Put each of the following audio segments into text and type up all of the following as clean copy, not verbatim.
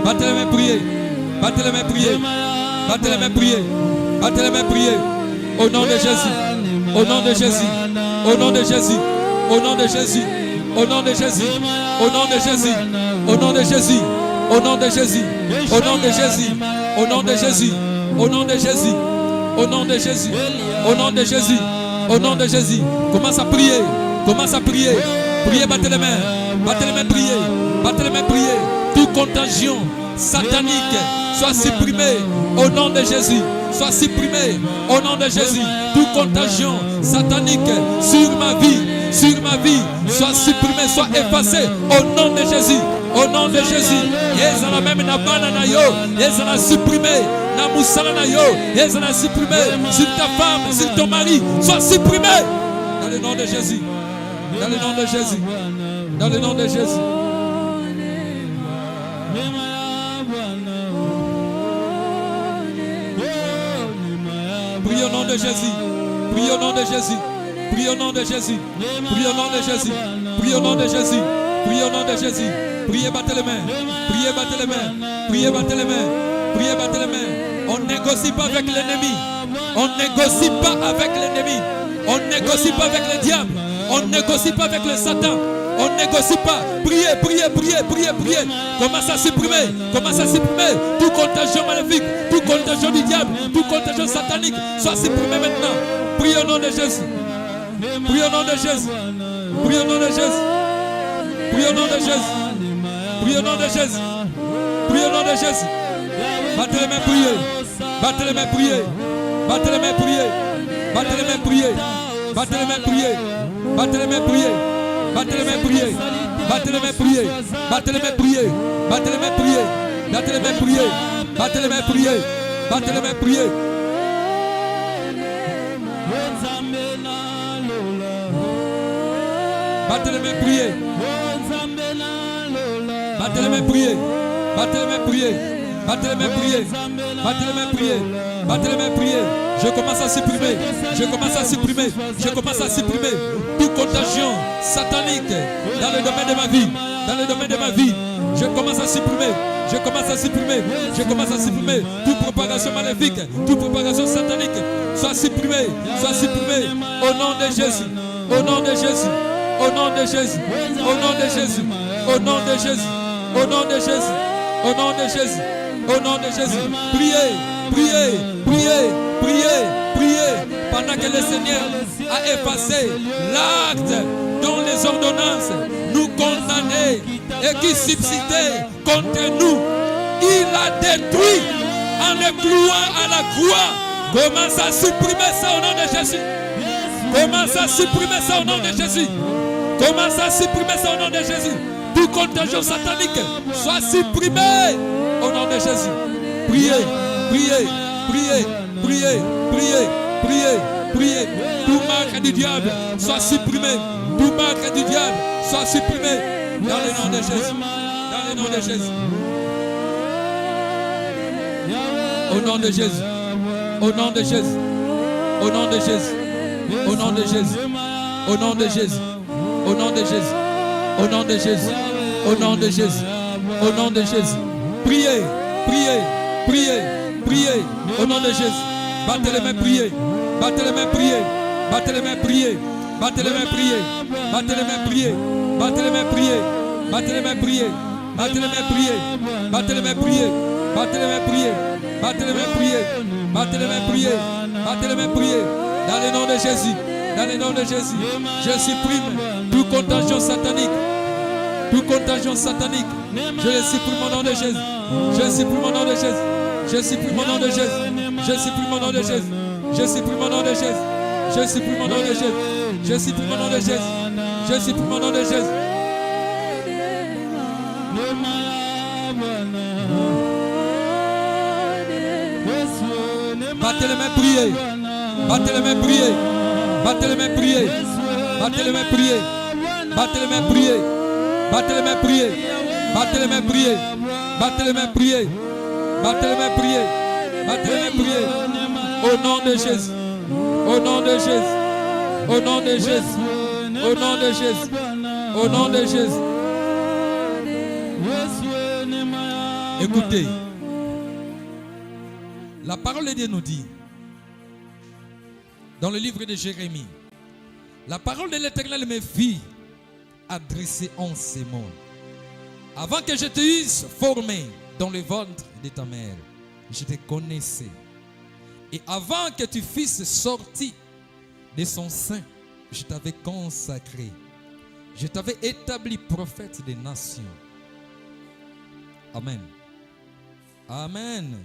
Battez les mains, priez. Battez les mains, priez. Battez les mains, priez. Battez les mains, priez. Au nom de Jésus. Au nom de Jésus. Au nom de Jésus. Au nom de Jésus. Au nom de Jésus. Au nom de Jésus. Au nom de Jésus. Au nom de Jésus. Au nom de Jésus. Au nom de Jésus. Au nom de Jésus. Au nom de Jésus. Au nom de Jésus. Au nom de Jésus. Commence à prier. Commence à prier. Priez, battez les mains. Battez les mains, priez. Battez les mains, priez. Toute contagion satanique soit supprimée au nom de Jésus. Soit supprimée au nom de Jésus. Toute contagion satanique sur ma vie, soit supprimée, soit effacée au nom de Jésus. Au nom de Jésus. Yezana même na bana na yo, yezana supprimé. Na musala na yo, yezana supprimé. Sur ta femme, sur ton mari, soit supprimé. Dans le nom de Jésus. Dans le nom de Jésus. Dans le nom de Jésus. Prie au nom de Jésus. Prie au nom de Jésus. Prie au nom de Jésus. Prie au nom de Jésus. Prie au nom de Jésus. Prie au nom de Jésus. Priez, battez les mains. Priez, battez les mains. Priez, battez les mains. Priez, battez les mains. On ne négocie pas avec l'ennemi. On ne négocie pas avec l'ennemi. On ne négocie pas avec le diable. On ne négocie pas avec le Satan. On ne négocie pas. Priez, priez, priez, priez, priez. Commence à supprimer. Commence à supprimer. Tout contagion maléfique, tout contagion du diable, tout contagion satanique, soit supprimé maintenant. Priez au nom de Jésus. Priez au nom de Jésus. Priez au nom de Jésus. Priez au nom de Jésus. Priez au nom de Jésus. Priez au nom de Jésus. Battez les mains, priez. Battez les mains, priez. Battez les mains, priez. Battez les mains, priez. Battez les mains, priez. Battez les mains, priez. Battez les mains, priez. Battez les mains, priez. Battez les mains, priez. Battez les mains, priez. Battez les mains, priez. Battez les mains, priez. Battez les mains, priez. Battez les mains, priez. Battez les mains, priez. Battez les mains, priez. Battez les mains, priez. Battez les mains, priez. Battez les mains, priez. Je commence à supprimer. Je commence à supprimer. Je commence à supprimer toute contagion satanique dans le domaine de ma vie. Dans le domaine de ma vie. Je commence à supprimer. Je commence à supprimer. Je commence à supprimer toute propagation maléfique, toute propagation satanique. Soit supprimée. Soit supprimée. Au nom de Jésus. Au nom de Jésus. Au nom de Jésus. Au nom de Jésus. Au nom de Jésus. Au nom de Jésus. Au nom de Jésus. Au nom de Jésus. Priez. Priez. Priez. Priez. Priez. Pendant que le Seigneur a effacé l'acte dont les ordonnances nous condamnaient et qui subsistait contre nous, il a détruit en le clouant à la croix. Commence à supprimer ça au nom de Jésus. Commence à supprimer ça au nom de Jésus. Commence à supprimer ça au nom de Jésus. Tout contagion satanique soit supprimé au nom de Jésus. Priez, priez, priez, priez, priez, priez, priez. Tout marque du diable soit supprimé. Tout marque du diable soit supprimé dans le nom de Jésus. Dans le nom de Jésus. Au nom de Jésus. Au nom de Jésus. Au nom de Jésus. Au nom de Jésus. Au nom de Jésus. Au nom de Jésus. Au nom de Jésus. Au nom de Jésus. Au nom de Jésus. Priez. Priez. Priez. Priez. Au nom de Jésus. Battez les mains, priez. Battez les mains, priez. Battez les mains, priez. Battez les mains, priez. Battez les mains, priez. Battez les mains, priez. Battez les mains, priez. Battez les mains, priez. Battez les mains, priez. Battez les mains, priez. Battez les mains, priez. Battez les mains, priez. Battez les mains, priez. Dans le nom de Jésus. Dans le nom de Jésus. Je supprime toute contagion satanique. Toute contagion satanique. Je le supprime au nom de Jésus. Je supprime au nom de Jésus. Je supprime au nom de Jésus. Je supprime au nom de Jésus. Je supprime au nom de Jésus. Je supprime au nom de Jésus. Je supprime au nom de Jésus. Je supprime au nom de Jésus. Battez les mains, priez. Battez les mains, priez. Battez les mains, priez. Battez les mains, priez. Battez les mains, priez. Battez les mains, priez. Battez les mains, priez. Battez les mains, priez. Battez les mains, priez. Battez les mains, priez. Au nom de Jésus. Au nom de Jésus. Au nom de Jésus. Au nom de Jésus. Au nom de Jésus. Écoutez. La parole de Dieu nous dit, dans le livre de Jérémie, la parole de l'Éternel me fit adresser en ces mots. Avant que je te eusse formé dans le ventre de ta mère, je te connaissais. Et avant que tu fusses sorti de son sein, je t'avais consacré. Je t'avais établi prophète des nations. Amen. Amen.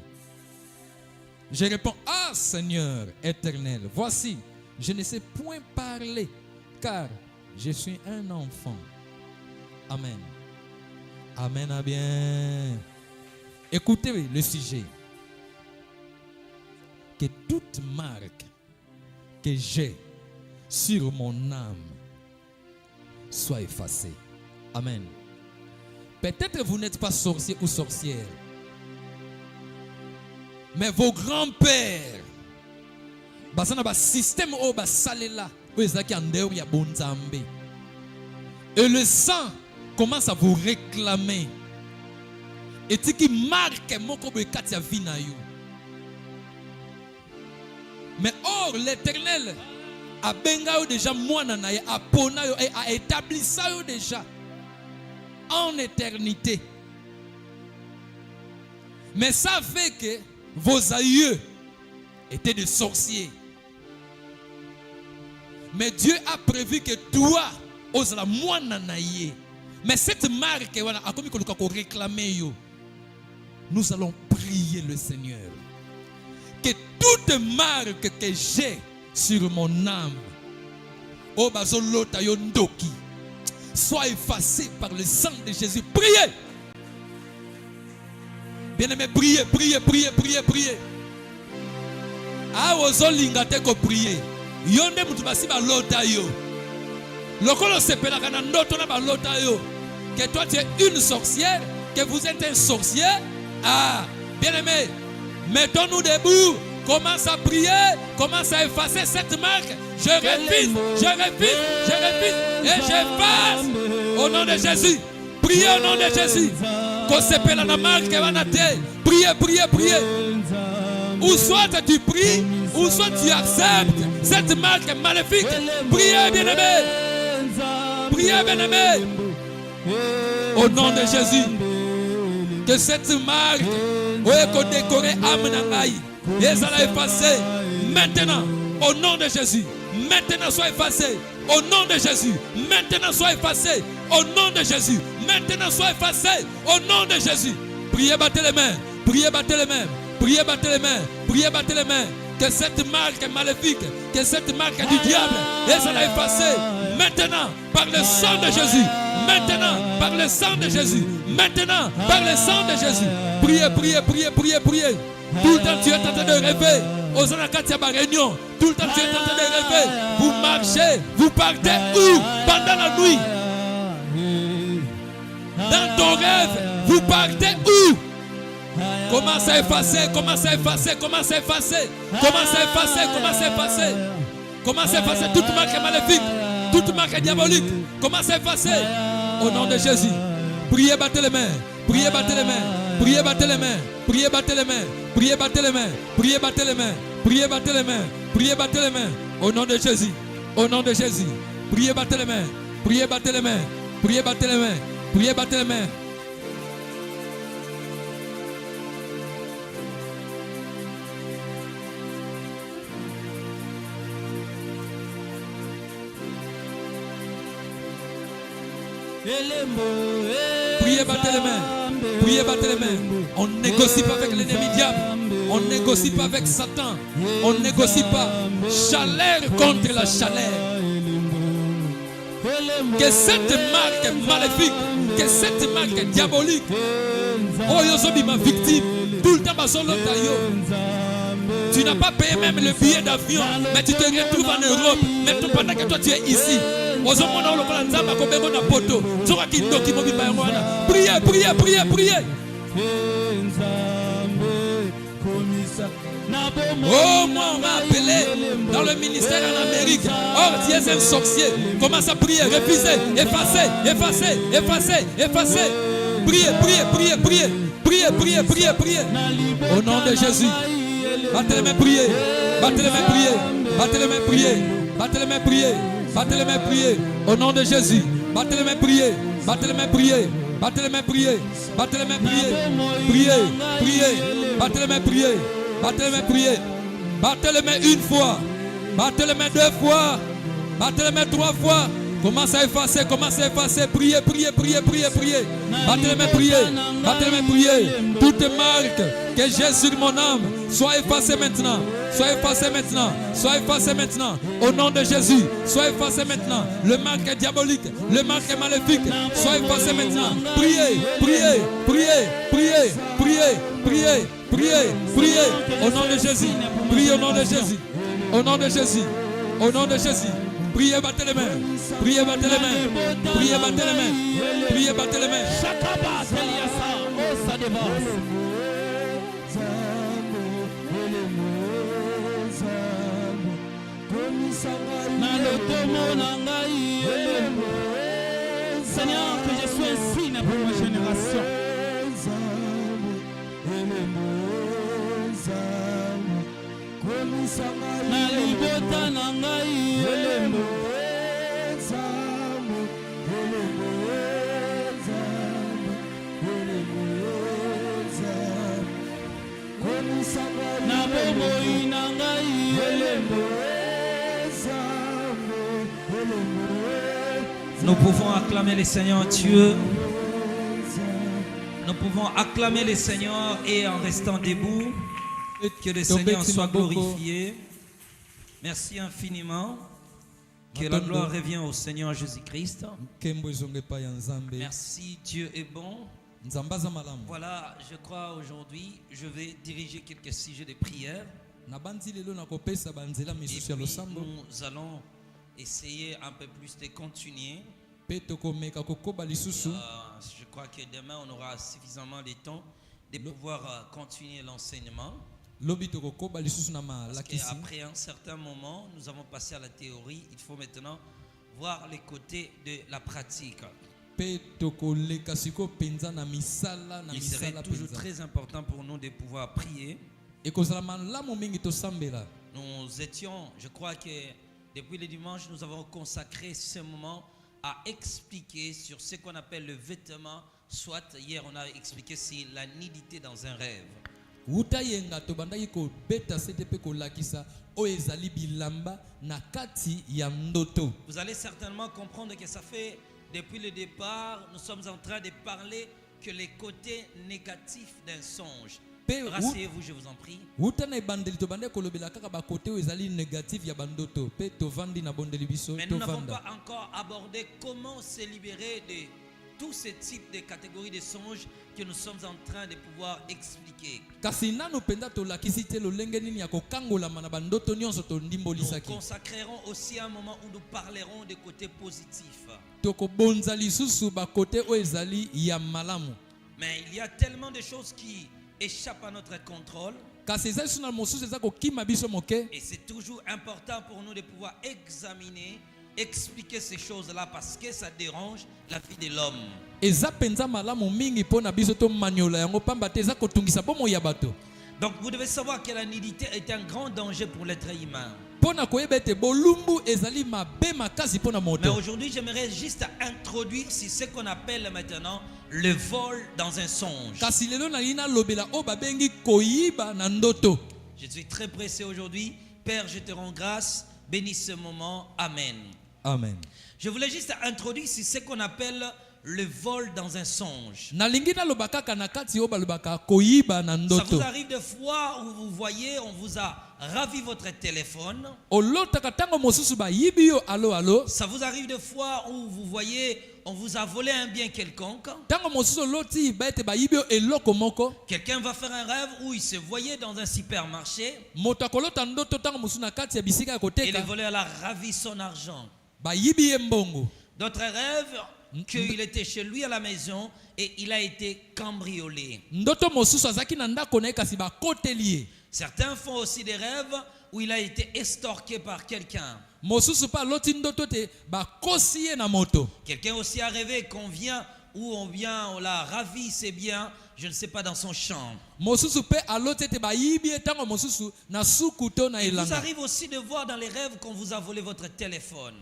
Je réponds, ah Seigneur éternel, voici, je ne sais point parler, car je suis un enfant. Amen. Amen, à bien. Écoutez le sujet. Que toute marque que j'ai sur mon âme soit effacée. Amen. Peut-être vous n'êtes pas sorcier ou sorcière, mais vos grands-pères, système et le sang commence à vous réclamer. Et ce qui marque mais or l'Éternel a benga déjà a établi ça déjà en éternité. Mais ça fait que vos aïeux étaient des sorciers. Mais Dieu a prévu que toi, osala mwana na ye. Mais cette marque, voilà, a comme qu'on réclamer. Nous allons prier le Seigneur. Que toute marque que j'ai sur mon âme, oh bazolota yondoki, soit effacée par le sang de Jésus. Priez. Bien-aimé, priez, priez, priez, priez, priez. Ah, ozolinga te ko prier. Yonde mutu basi ba lota yo. Lokolo sepela kana ndoto na ba lota yo. Que toi tu es une sorcière, que vous êtes un sorcier. Ah, bien-aimé, mettons-nous debout. Commence à prier, commence à effacer cette marque. Je refuse, je refuse, je refuse et j'efface au nom de Jésus. Priez au nom de Jésus. Qu'on s'appelle la marque vanate. Priez, priez, priez. Ou soit tu pries, ou soit tu acceptes cette marque maléfique. Priez, bien-aimé. Priez, bien-aimé. Au nom de Jésus. Que cette marque, qu'on décore amenangaï. Et ça l'a effacé. Maintenant, au nom de Jésus. Maintenant, sois effacé. Au nom de Jésus. Maintenant, sois effacé. Au nom de Jésus. Maintenant, sois effacé. Au nom de Jésus. Priez, battez les mains. Priez, battez les mains. Priez, battez les mains. Priez, battez les mains. Que cette marque maléfique, que cette marque du diable, et ça l'a effacé. Maintenant, par le sang de Jésus. Maintenant, par le sang de Jésus. Maintenant, par le sang de Jésus. Priez, priez, priez, priez, priez. Tout le temps tu es en train de rêver. Aux Anakatia réunion. Tout le temps tu es en train de rêver. Vous marchez, vous partez où? Pendant la nuit. Dans ton rêve, vous partez où? Commence à effacer, commence à effacer, commence à effacer, commence à effacer, commence à effacer. Commence à effacer toute marque maléfique, toute marque diabolique. Commence à effacer. Au nom de Jésus. Priez, battez les mains. Priez, battez les mains. Priez, battez les mains. Priez, battez les mains. Priez, battez les mains. Priez, battez les mains. Priez, battez les mains. Priez, battez les mains. Au nom de Jésus. Au nom de Jésus. Priez, battez les mains. Priez, battez les mains. Priez, battez les mains. Priez, battez les mains. Priez, battez les mains. Priez, battez les mains. On ne négocie pas avec l'ennemi diable. On ne négocie pas avec Satan. On ne négocie pas. Chaleur contre la chaleur. Que cette marque maléfique, que cette marque diabolique, oh yozobi ma victime, tout le temps tu n'as pas payé même le billet d'avion, mais tu te retrouves en Europe. Mais pendant que toi tu es ici, priez, priez, priez, priez. Oh, moi on m'a appelé dans le ministère en Amérique. Or, tu es un sorcier. Commence à prier, refusez, effacez, effacez, effacez, effacez. Priez, priez, priez, priez. Priez, priez, priez, priez. Au nom de Jésus. Battez les mains, priez. Battez les mains, priez. Battez les mains, priez. Battez les mains, priez. Battez les mains, priez. Au nom de Jésus. Battez les mains, priez. Battez les mains, priez. Battez les mains, priez. Battez les mains, priez. Priez, priez. Battez les mains, priez. Battez les mains, priez. Battez les mains une fois. Battez les mains deux fois. Battez les mains trois fois. Commence à effacer, commence à effacer. Priez, priez, priez, priez, priez. Battez les mains, priez. Battez les mains, priez. Toute marque que j'ai sur mon âme, soit effacée maintenant. Soit effacée maintenant. Soit effacée maintenant. Au nom de Jésus, soit effacé maintenant. Le marque diabolique, le marque maléfique, soit effacé maintenant. Priez, priez, priez, priez, priez, priez, priez, priez. Au nom de Jésus. Priez au nom de Jésus. Au nom de Jésus. Au nom de Jésus. Priez, battez les mains. Priez, battez les mains. Priez, battez les mains. Priez, battez les mains. Seigneur, que je sois un signe pour ma génération. Nous pouvons acclamer le Seigneur Dieu. Nous pouvons acclamer le Seigneur et en restant debout, que le Seigneur soit glorifié. Merci infiniment. Que la gloire revienne au Seigneur Jésus-Christ. Merci, Dieu est bon. Voilà, je crois aujourd'hui, je vais diriger quelques sujets de prière. Et puis, nous allons essayer un peu plus de continuer. Je crois que demain, on aura suffisamment de temps de pouvoir continuer l'enseignement. Parce qu'après un certain moment, nous avons passé à la théorie. Il faut maintenant voir les côtés de la pratique. Il serait toujours très important pour nous de pouvoir prier. Nous étions, je crois que depuis le dimanche, nous avons consacré ce moment à expliquer sur ce qu'on appelle le vêtement. Soit hier, on a expliqué si la nudité dans un rêve. Vous allez certainement comprendre que ça fait, depuis le départ, nous sommes en train de parler que les côtés négatifs d'un songe. Rasseyez-vous, je vous en prie. Mais nous n'avons pas encore abordé comment se libérer de tous ces types de catégories de songes que nous sommes en train de pouvoir expliquer. Nous consacrerons aussi un moment où nous parlerons des côtés positifs. Mais il y a tellement de choses qui échappent à notre contrôle. Et c'est toujours important pour nous de pouvoir expliquer ces choses-là parce que ça dérange la vie de l'homme. Donc vous devez savoir que la nudité est un grand danger pour l'être humain. Mais aujourd'hui, j'aimerais juste introduire ce qu'on appelle maintenant le vol dans un songe. Je suis très pressé aujourd'hui. Père, je te rends grâce. Bénis ce moment. Amen. Amen. Je voulais juste introduire ce qu'on appelle le vol dans un songe. Ça vous arrive des fois où vous voyez, on vous a ravi votre téléphone. Ça vous arrive des fois où vous voyez, on vous a volé un bien quelconque. Quelqu'un va faire un rêve où il se voyait dans un supermarché et le voleur a ravi son argent. D'autres rêves qu'il était chez lui à la maison et il a été cambriolé. Certains font aussi des rêves où il a été estorqué par quelqu'un. Quelqu'un aussi a rêvé qu'on vient, on l'a ravi, c'est bien, je ne sais pas, dans son champ. Il vous arrive aussi de voir dans les rêves qu'on vous a volé votre téléphone.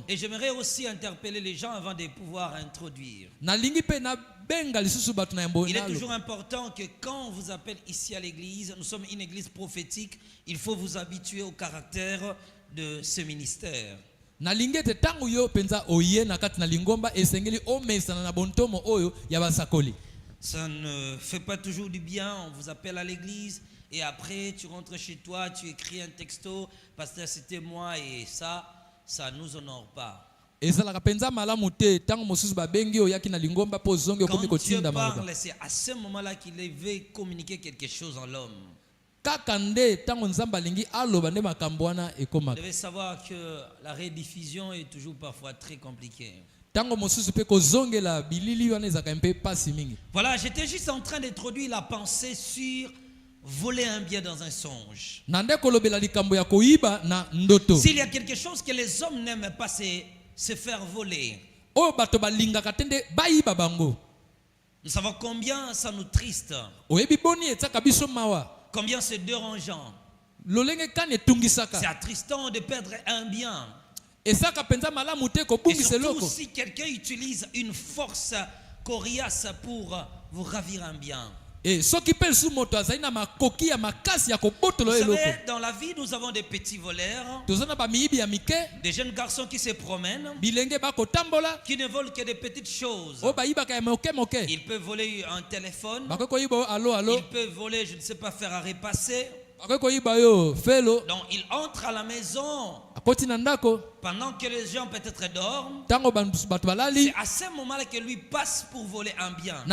Et j'aimerais aussi interpeller les gens avant de pouvoir introduire. Il est toujours important que quand on vous appelle ici à l'église, nous sommes une église prophétique, il faut vous habituer au caractère de ce ministère. Ça ne fait pas toujours du bien, on vous appelle à l'église et après tu rentres chez toi, tu écris un texto, pasteur c'était moi, et ça nous honore pas. Quand Dieu parle, c'est à ce moment-là qu'il veut communiquer quelque chose en l'homme. Vous devez savoir que la rediffusion est toujours parfois très compliquée. Voilà, j'étais juste en train d'introduire la pensée sur voler un bien dans un songe. S'il y a quelque chose que les hommes n'aiment pas, c'est se faire voler. Nous savons combien ça nous triste. Combien c'est dérangeant. C'est attristant de perdre un bien. Et surtout si quelqu'un utilise une force coriace pour vous ravir un bien. Vous savez, dans la vie, nous avons des petits voleurs, des jeunes garçons qui se promènent, qui ne volent que des petites choses. Ils peuvent voler un téléphone, ils peuvent voler, je ne sais pas, faire à repasser. Donc il entre à la maison pendant que les gens peut-être dorment. C'est à ce moment-là que lui passe pour voler un bien.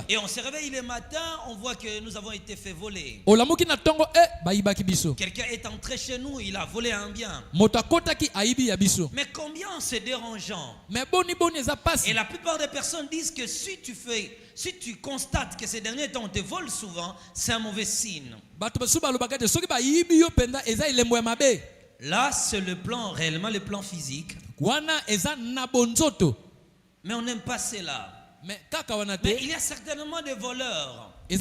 Et on se réveille le matin, on voit que nous avons été fait voler. Quelqu'un est entré chez nous, il a volé un bien. Mais combien c'est dérangeant. Et la plupart des personnes disent que si tu constates que ces derniers temps on te vole souvent, c'est un mauvais signe. Là, c'est le plan, réellement le plan physique. Mais on n'aime pas cela. Mais il y a certainement des voleurs qui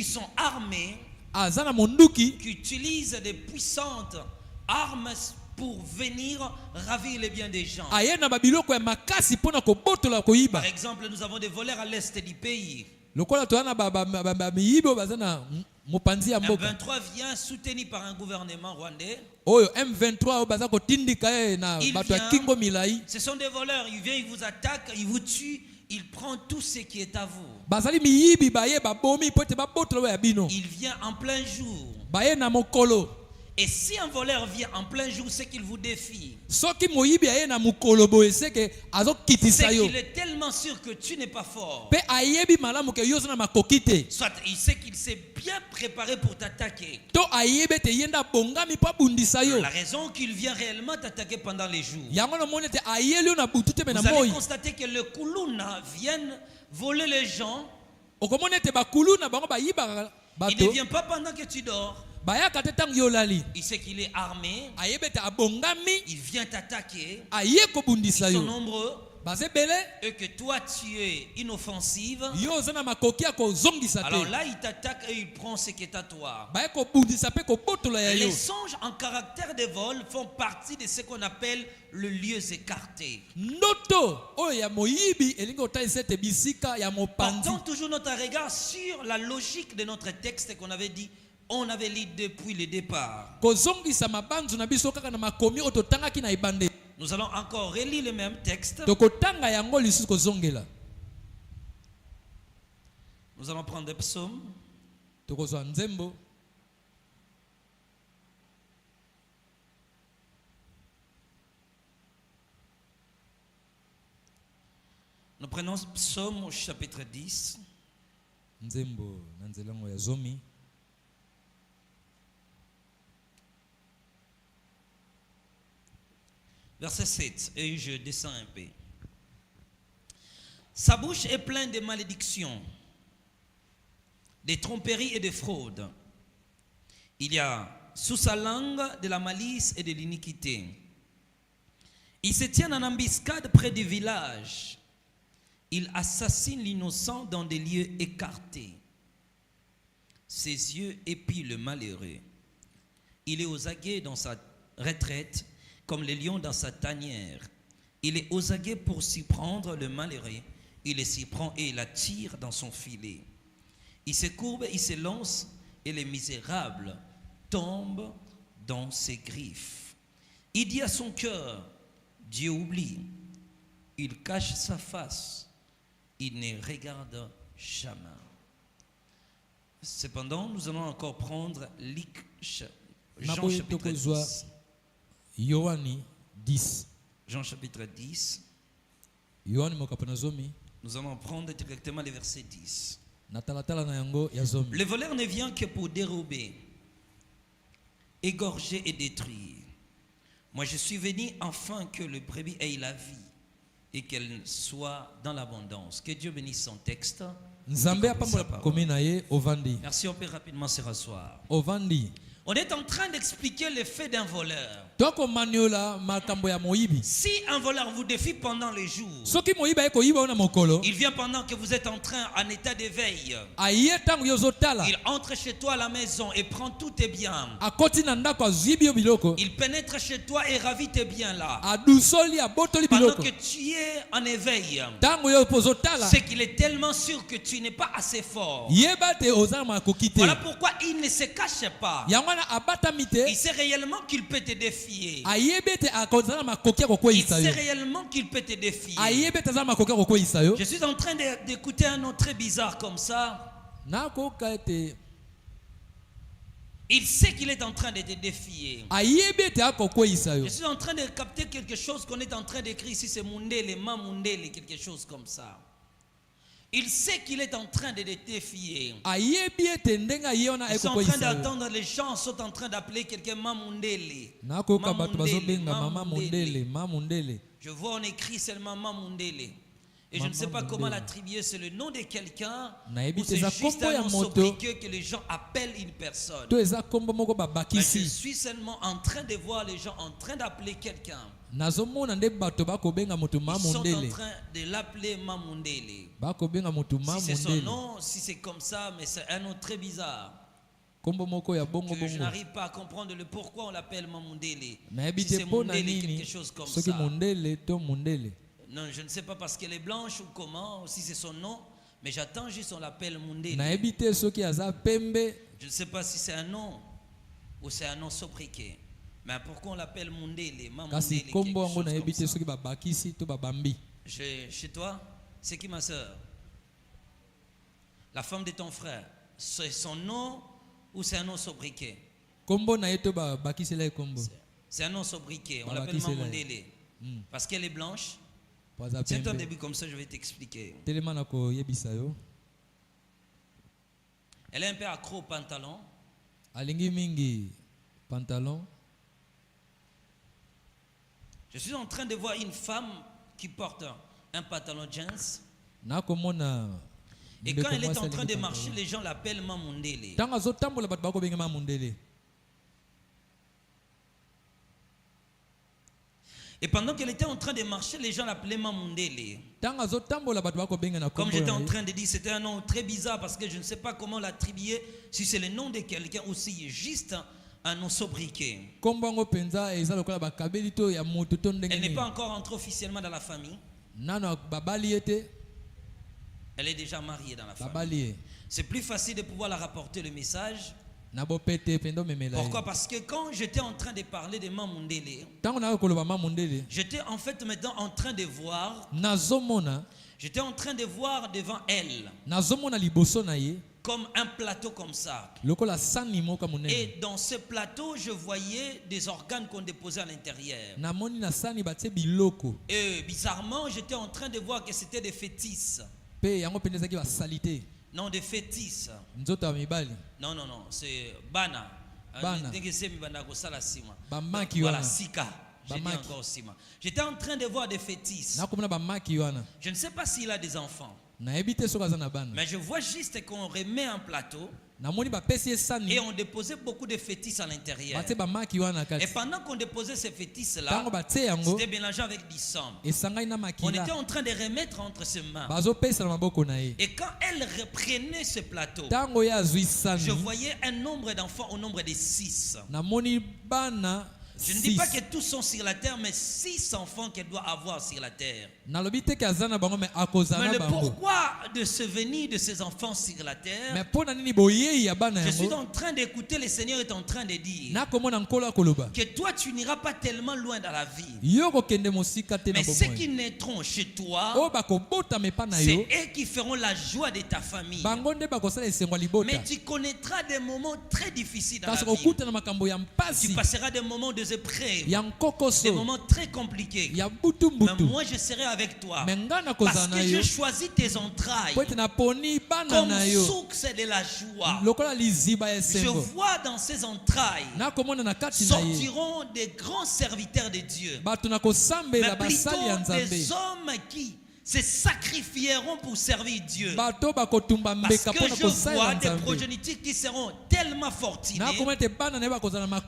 sont armés, qui utilisent des puissantes armes pour venir ravir les biens des gens. Par exemple, nous avons des voleurs à l'est du pays. M23 vient soutenu par un gouvernement rwandais. Ce sont des voleurs, ils viennent, ils vous attaquent, ils vous tuent, ils prennent tout ce qui est à vous. Il vient en plein jour. Et si un voleur vient en plein jour, c'est qu'il vous défie. C'est qu'il est tellement sûr que tu n'es pas fort. Soit il sait qu'il s'est bien préparé pour t'attaquer. La raison qu'il vient réellement t'attaquer pendant les jours. Vous allez constater que le Kuluna viennent voler les gens. Il ne vient pas pendant que tu dors. Il sait qu'il est armé. Il vient t'attaquer. Ils sont nombreux. Et que toi tu es inoffensive. Alors là il t'attaque et il prend ce qui est à toi. Les songes en caractère de vol font partie de ce qu'on appelle le lieu écarté. Portons toujours notre regard sur la logique de notre texte qu'on avait dit. On avait lu depuis le départ. Nous allons encore relire le même texte. Nous allons prendre des psaumes. Nous prenons psaume au chapitre 10. Verset 7, et je descends un peu. Sa bouche est pleine de malédictions, de tromperies et de fraudes. Il y a sous sa langue de la malice et de l'iniquité. Il se tient en embuscade près du village. Il assassine l'innocent dans des lieux écartés. Ses yeux épient le malheureux. Il est aux aguets dans sa retraite, comme le lion dans sa tanière. Il est aux aguets pour s'y prendre le malheureux. Il le s'y prend et il attire dans son filet. Il se courbe, il se lance, et les misérables tombent dans ses griffes. Il dit à son cœur, Dieu oublie. Il cache sa face. Il ne regarde jamais. Cependant, nous allons encore prendre Jean chapitre 10. Jean chapitre 10. Nous allons prendre directement les versets 10. Le voleur ne vient que pour dérober, égorger et détruire. Moi, je suis venu afin que le brebis ait la vie et qu'elle soit dans l'abondance. Que Dieu bénisse son texte. Merci, on peut rapidement se rasseoir. On est en train d'expliquer l'effet d'un voleur. Si un voleur vous défie pendant les jours, il vient pendant que vous êtes en état d'éveil. Il entre chez toi à la maison et prend tous tes biens. Il pénètre chez toi et ravit tes biens là. Pendant que tu es en éveil, c'est qu'il est tellement sûr que tu n'es pas assez fort. Voilà pourquoi il ne se cache pas. Il sait réellement qu'il peut te défier. Il sait réellement qu'il peut te défier. Je suis en train d'écouter un nom très bizarre comme ça. Il sait qu'il est en train de te défier. Je suis en train de capter quelque chose qu'on est en train d'écrire ici. C'est Mundele, Mamundele, quelque chose comme ça. Il sait qu'il est en train de te défier. Ils sont en train d'attendre, les gens sont en train d'appeler quelqu'un Mamundele. Je vois on écrit seulement Mamundele. Et je ne sais pas comment l'attribuer, c'est le nom de quelqu'un ou c'est juste un nom sobriquet que les gens appellent une personne. Mais je suis seulement en train de voir les gens en train d'appeler quelqu'un. Ils sont en train de l'appeler Mamundele. Si c'est son nom, si c'est comme ça, mais c'est un nom très bizarre. Je n'arrive pas à comprendre le pourquoi on l'appelle Mamundele. Si c'est Mundele, quelque chose comme ça. Non, je ne sais pas parce qu'elle est blanche ou comment, ou si c'est son nom, mais j'attends juste on l'appelle Mundele. Je ne sais pas si c'est un nom ou c'est un nom sobriquet. Mais pourquoi on l'appelle Mundele, chez toi, c'est qui ma soeur? La femme de ton frère, c'est son nom ou c'est un nom sobriquet? C'est un nom sobriquet, on l'appelle Mamundele. Parce qu'elle est blanche. C'est un début comme ça, je vais t'expliquer. Elle est un peu accro au pantalon. Je suis en train de voir une femme qui porte un pantalon jeans. Et quand elle est en train de marcher, les gens l'appellent Mamundele. Et pendant qu'elle était en train de marcher, les gens l'appelaient Mamundele. Comme j'étais en train de dire, c'était un nom très bizarre parce que je ne sais pas comment l'attribuer, si c'est le nom de quelqu'un ou si c'est juste un nom sobriquet. Elle n'est pas encore entrée officiellement dans la famille. Elle est déjà mariée dans la famille. C'est plus facile de pouvoir la rapporter le message. Pourquoi? Parce que quand j'étais en train de parler de Mamundele, j'étais en fait maintenant en train de voir. J'étais en train de voir devant elle comme un plateau comme ça. Et dans ce plateau, je voyais des organes qu'on déposait à l'intérieur. Et bizarrement, j'étais en train de voir que c'était des fœtus. Non, des fœtus. Non, c'est Bana. Voilà, Sika. J'étais en train de voir des fœtus. Je ne sais pas s'il a des enfants. Mais je vois juste qu'on remet un plateau Et on déposait beaucoup de fétiches à l'intérieur. Et pendant qu'on déposait ces fétiches-là, c'était mélangé avec du sang. On était en train de remettre entre ses mains. Et quand elle reprenait ce plateau, je voyais un nombre d'enfants au nombre de 6. Je ne dis pas que tous sont sur la terre, mais 6 enfants qu'elle doit avoir sur la terre. Mais le pourquoi de se venir de ces enfants sur la terre, je suis en train d'écouter, le Seigneur est en train de dire que toi tu n'iras pas tellement loin dans la vie. Mais ceux qui naîtront chez toi, c'est eux qui feront la joie de ta famille. Mais tu connaîtras des moments très difficiles dans la vie. Tu passeras des moments de épreuves, des moments très compliqués. Mais moi je serai avec toi parce que je choisis tes entrailles comme source de la joie. Je vois dans ces entrailles sortiront des grands serviteurs de Dieu, mais plutôt des hommes qui se sacrifieront pour servir Dieu. Parce que je vois des progénitures qui seront tellement fortunés,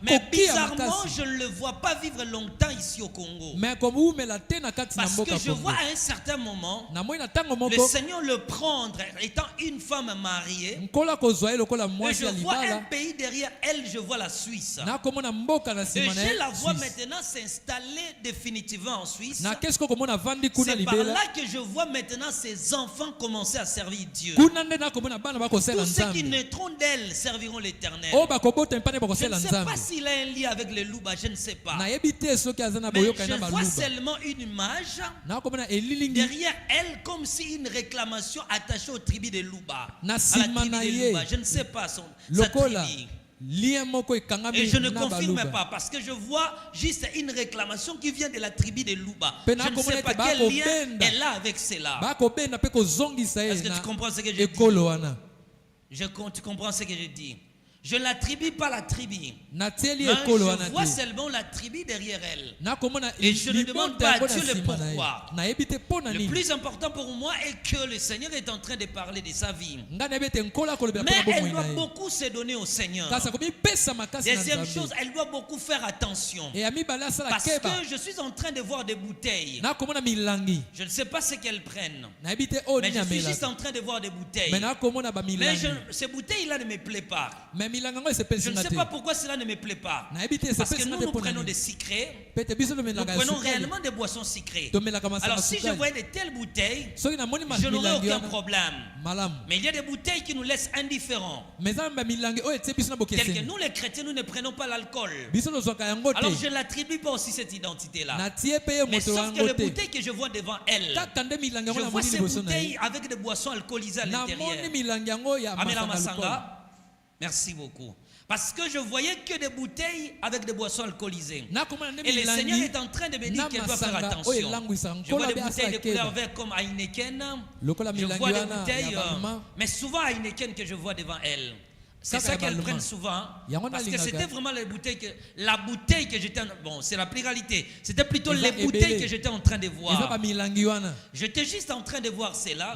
mais bizarrement je ne le vois pas vivre longtemps ici au Congo. Parce que je vois à un certain moment le Seigneur le prendre étant une femme mariée, et je vois un pays derrière elle, je vois la Suisse, et je la vois maintenant s'installer définitivement en Suisse. C'est par là que je vois maintenant ces enfants commencer à servir Dieu. Tous ceux qui naîtront d'elle serviront l'Éternel. Je ne sais pas s'il a un lien avec les loups, je ne sais pas. Mais je vois seulement une image derrière elle, comme si une réclamation attachée aux tribus de Louba. Je ne sais pas sa tribu. Et je ne confirme pas parce que je vois juste une réclamation qui vient de la tribu de Louba. Je ne sais pas quel lien elle a avec cela. Est-ce que tu comprends ce que je dis? Tu comprends ce que je dis? Je ne l'attribue pas la tribu, mais je vois seulement la tribu derrière elle. Et je ne demande pas à Dieu le pourquoi. Le plus important pour moi est que le Seigneur est en train de parler de sa vie. Mais elle doit beaucoup se donner au Seigneur. Deuxième chose, elle doit beaucoup faire attention. Parce que je suis en train de voir des bouteilles. Je ne sais pas ce qu'elles prennent. Mais je suis juste en train de voir des bouteilles. Mais ces bouteilles-là ne me plaisent pas. Je ne sais pas pourquoi cela ne me plaît pas. Parce que nous prenons des secrets. Nous prenons réellement des boissons secrètes. Alors si je voyais de telles bouteilles, je n'aurais aucun problème. Mais il y a des bouteilles qui nous laissent indifférents. Telles que nous les chrétiens, nous ne prenons pas l'alcool. Alors je ne l'attribue pas aussi cette identité-là. Mais sauf que les bouteilles que je vois devant elle, je vois ces bouteilles avec des boissons alcoolisées à l'intérieur. Amela Masanga. Merci beaucoup. Parce que je voyais que des bouteilles avec des boissons alcoolisées. Et le Seigneur est en train de me dire qu'elle doit faire attention. Je vois des bouteilles de couleur vert comme Heineken. Je vois des bouteilles, mais souvent Heineken que je vois devant elle. C'est ça qu'elles prennent souvent. Parce que c'était vraiment la bouteille que j'étais... Bon, c'est la pluralité. C'était plutôt les bouteilles que j'étais en train de voir. J'étais juste en train de voir cela.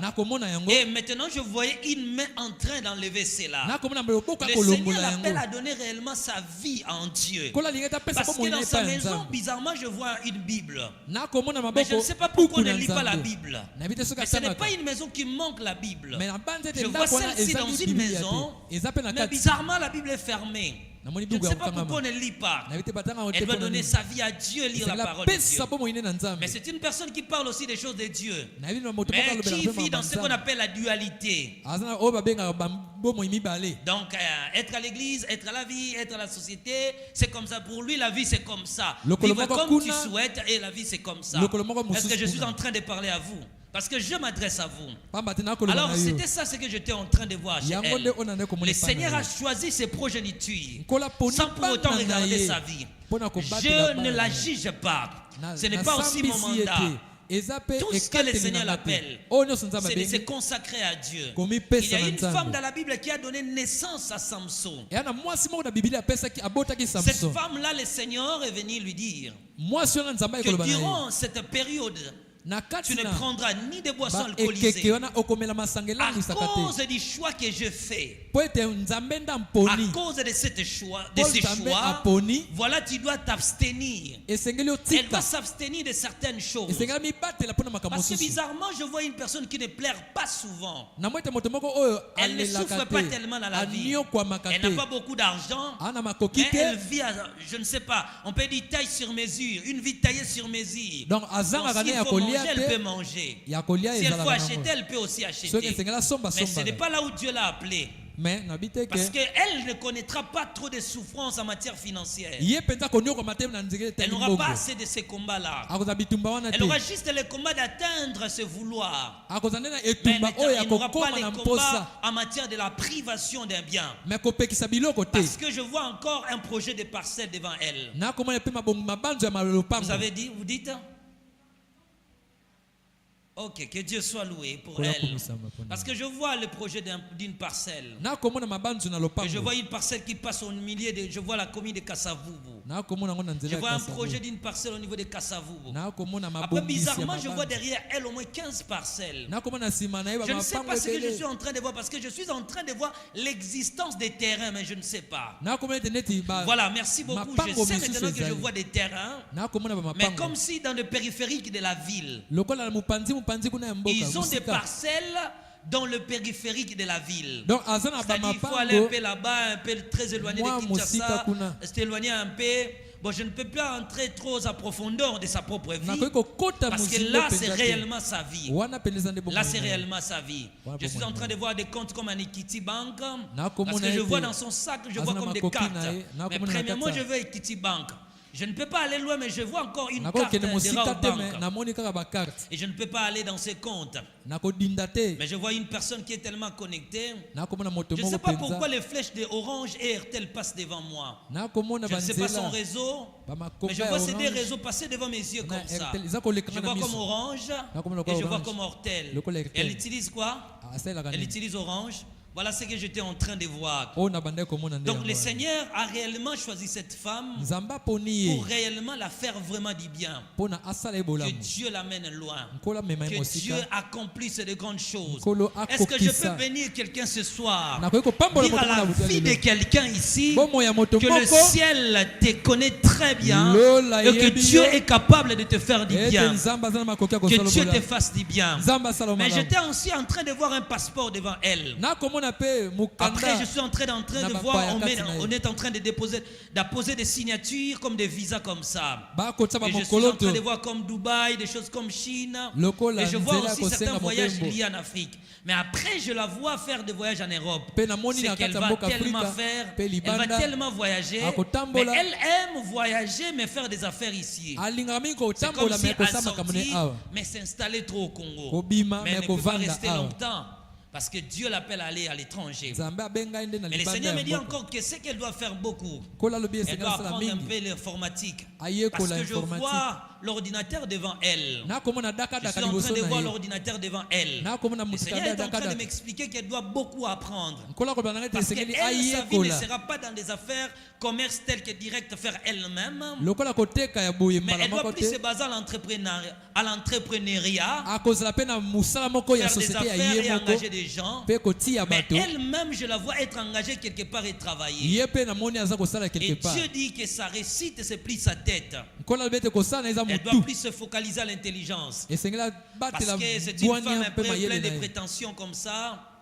Et maintenant, je voyais une main en train d'enlever cela. Le Seigneur l'appelle à donner réellement sa vie en Dieu. Parce que dans sa maison, bizarrement, je vois une Bible. Mais je ne sais pas pourquoi on ne lit pas la Bible. Mais ce n'est pas une maison qui manque la Bible. Je vois celle-ci dans une maison... Mais bizarrement, la Bible est fermée. Je ne sais pas pourquoi on ne lit pas. Elle doit donner sa vie à Dieu, lire la parole de Dieu. Mais c'est une personne qui parle aussi des choses de Dieu, mais qui vit dans ce qu'on appelle la dualité. Donc, être à l'église, être à la vie, être à la société, c'est comme ça. Pour lui, la vie, c'est comme ça. Vivre comme tu souhaites et la vie, c'est comme ça. Est-ce que je suis en train de parler à vous? Parce que je m'adresse à vous. Alors c'était ça ce que j'étais en train de voir chez elle. Le Seigneur a choisi ses progénitures sans pour autant regarder sa vie. Je ne la juge pas. Ce n'est pas aussi mon mandat. Tout ce que le Seigneur l'appelle, c'est de se consacrer à Dieu. Il y a une femme dans la Bible qui a donné naissance à Samson. Cette femme-là, le Seigneur est venu lui dire que durant cette période Tu ne prendras ni de boissons alcoolisées. À cause du choix que je fais, à cause de ces choix, voilà, tu dois t'abstenir. Elle doit s'abstenir de certaines choses. Parce que bizarrement, je vois une personne qui ne pleure pas souvent. Elle ne souffre pas tellement dans la vie. Elle n'a pas beaucoup d'argent. Mais elle vit à, je ne sais pas, on peut dire taille sur mesure, une vie taillée sur mesure. Donc s'il faut manger, elle peut manger. Si elle faut acheter, elle peut aussi acheter. Mais ce n'est pas là où Dieu l'a appelé. Parce qu'elle ne connaîtra pas trop de souffrances en matière financière. Elle n'aura pas assez de ces combats-là. Elle aura juste le combat d'atteindre ce vouloir. Mais elle n'aura pas les combats en matière de la privation d'un bien. Parce que je vois encore un projet de parcelle devant elle. Vous avez dit, vous dites? Ok, que Dieu soit loué pour elle. Parce que je vois le projet d'une parcelle. Et je vois une parcelle qui passe au milieu de... Je vois la commune de Kassavubu. Je vois un projet d'une parcelle au niveau de Kassavubu. Après, bizarrement, je vois derrière elle au moins 15 parcelles. Je ne sais pas ce que je suis en train de voir. Parce que je suis en train de voir l'existence des terrains, mais je ne sais pas. Voilà, merci beaucoup. Je sais maintenant que je vois des terrains. Mais comme si dans le périphérique de la ville, ils ont des parcelles dans le périphérique de la ville. C'est-à-dire qu'il faut aller un peu là-bas, un peu très éloigné de Kinshasa, s'éloigner un peu. Bon, je ne peux pas entrer trop à profondeur de sa propre vie. Parce que là, c'est réellement sa vie. Là, c'est réellement sa vie. Je suis en train de voir des comptes comme un Equity Bank. Parce que je vois dans son sac, je vois comme des cartes. Mais premièrement, je veux Equity Bank. Je ne peux pas aller loin, mais je vois encore une carte de Raobank. Et je ne peux pas aller dans ses comptes. Mais je vois une personne qui est tellement connectée. Je ne sais pas pourquoi les flèches de Orange et Airtel passent devant moi. Je ne sais pas son réseau. Mais je vois ces deux réseaux passer devant mes yeux comme ça. Je vois comme Orange et je vois comme Airtel. Elle utilise quoi? Elle utilise Orange. Voilà ce que j'étais en train de voir. Donc le Seigneur a réellement choisi cette femme pour réellement la faire vraiment du bien. Que Dieu l'amène loin. Que Dieu accomplisse de grandes choses. Est-ce que je peux bénir quelqu'un ce soir? Dire à la vie de quelqu'un ici que le ciel te connaît très bien et que Dieu est capable de te faire du bien. Que Dieu te fasse du bien. Mais j'étais aussi en train de voir un passeport devant elle. Après, je suis en train de voir, on est en train de d'apposer des signatures comme des visas comme ça. Et je suis en train de voir comme Dubaï, des choses comme Chine. Et je vois aussi certains voyages liés en Afrique. Mais après, je la vois faire des voyages en Europe. C'est qu'elle va tellement faire, elle va tellement voyager. Mais elle aime voyager, mais faire des affaires ici. C'est comme si elle sortit, mais s'installer trop au Congo. Mais elle ne peut pas rester longtemps. Parce que Dieu l'appelle à aller à l'étranger. Mais le Seigneur me dit encore que c'est qu'elle doit faire beaucoup. Elle doit apprendre un peu l'informatique. Parce que je vois l'ordinateur devant elle. Je suis en train de voir l'ordinateur devant elle. Le Seigneur est en train de m'expliquer qu'elle doit beaucoup apprendre. Parce qu'elle, sa vie ne sera pas dans des affaires commerce telles que direct faire elle-même. Mais elle doit plus se baser à l'entrepreneuriat. Faire des affaires et engager des gens. Mais elle-même, je la vois être engagée quelque part et travailler. Et Dieu dit que sa réussite, c'est plus sa tête. Elle doit plus se focaliser à l'intelligence. Parce que c'est une femme un peu pleine de prétentions comme ça.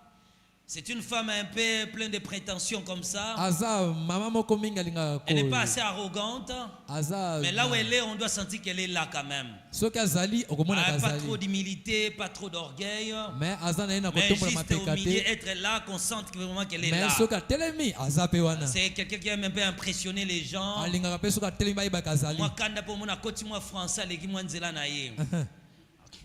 C'est une femme un peu pleine de prétentions comme ça. Elle n'est pas assez arrogante. Mais là où elle est, on doit sentir qu'elle est là quand même. Pas trop d'humilité, pas trop d'orgueil. Mais juste au milieu, être là, qu'on sente vraiment qu'elle est là. C'est quelqu'un qui aime un peu impressionner les gens.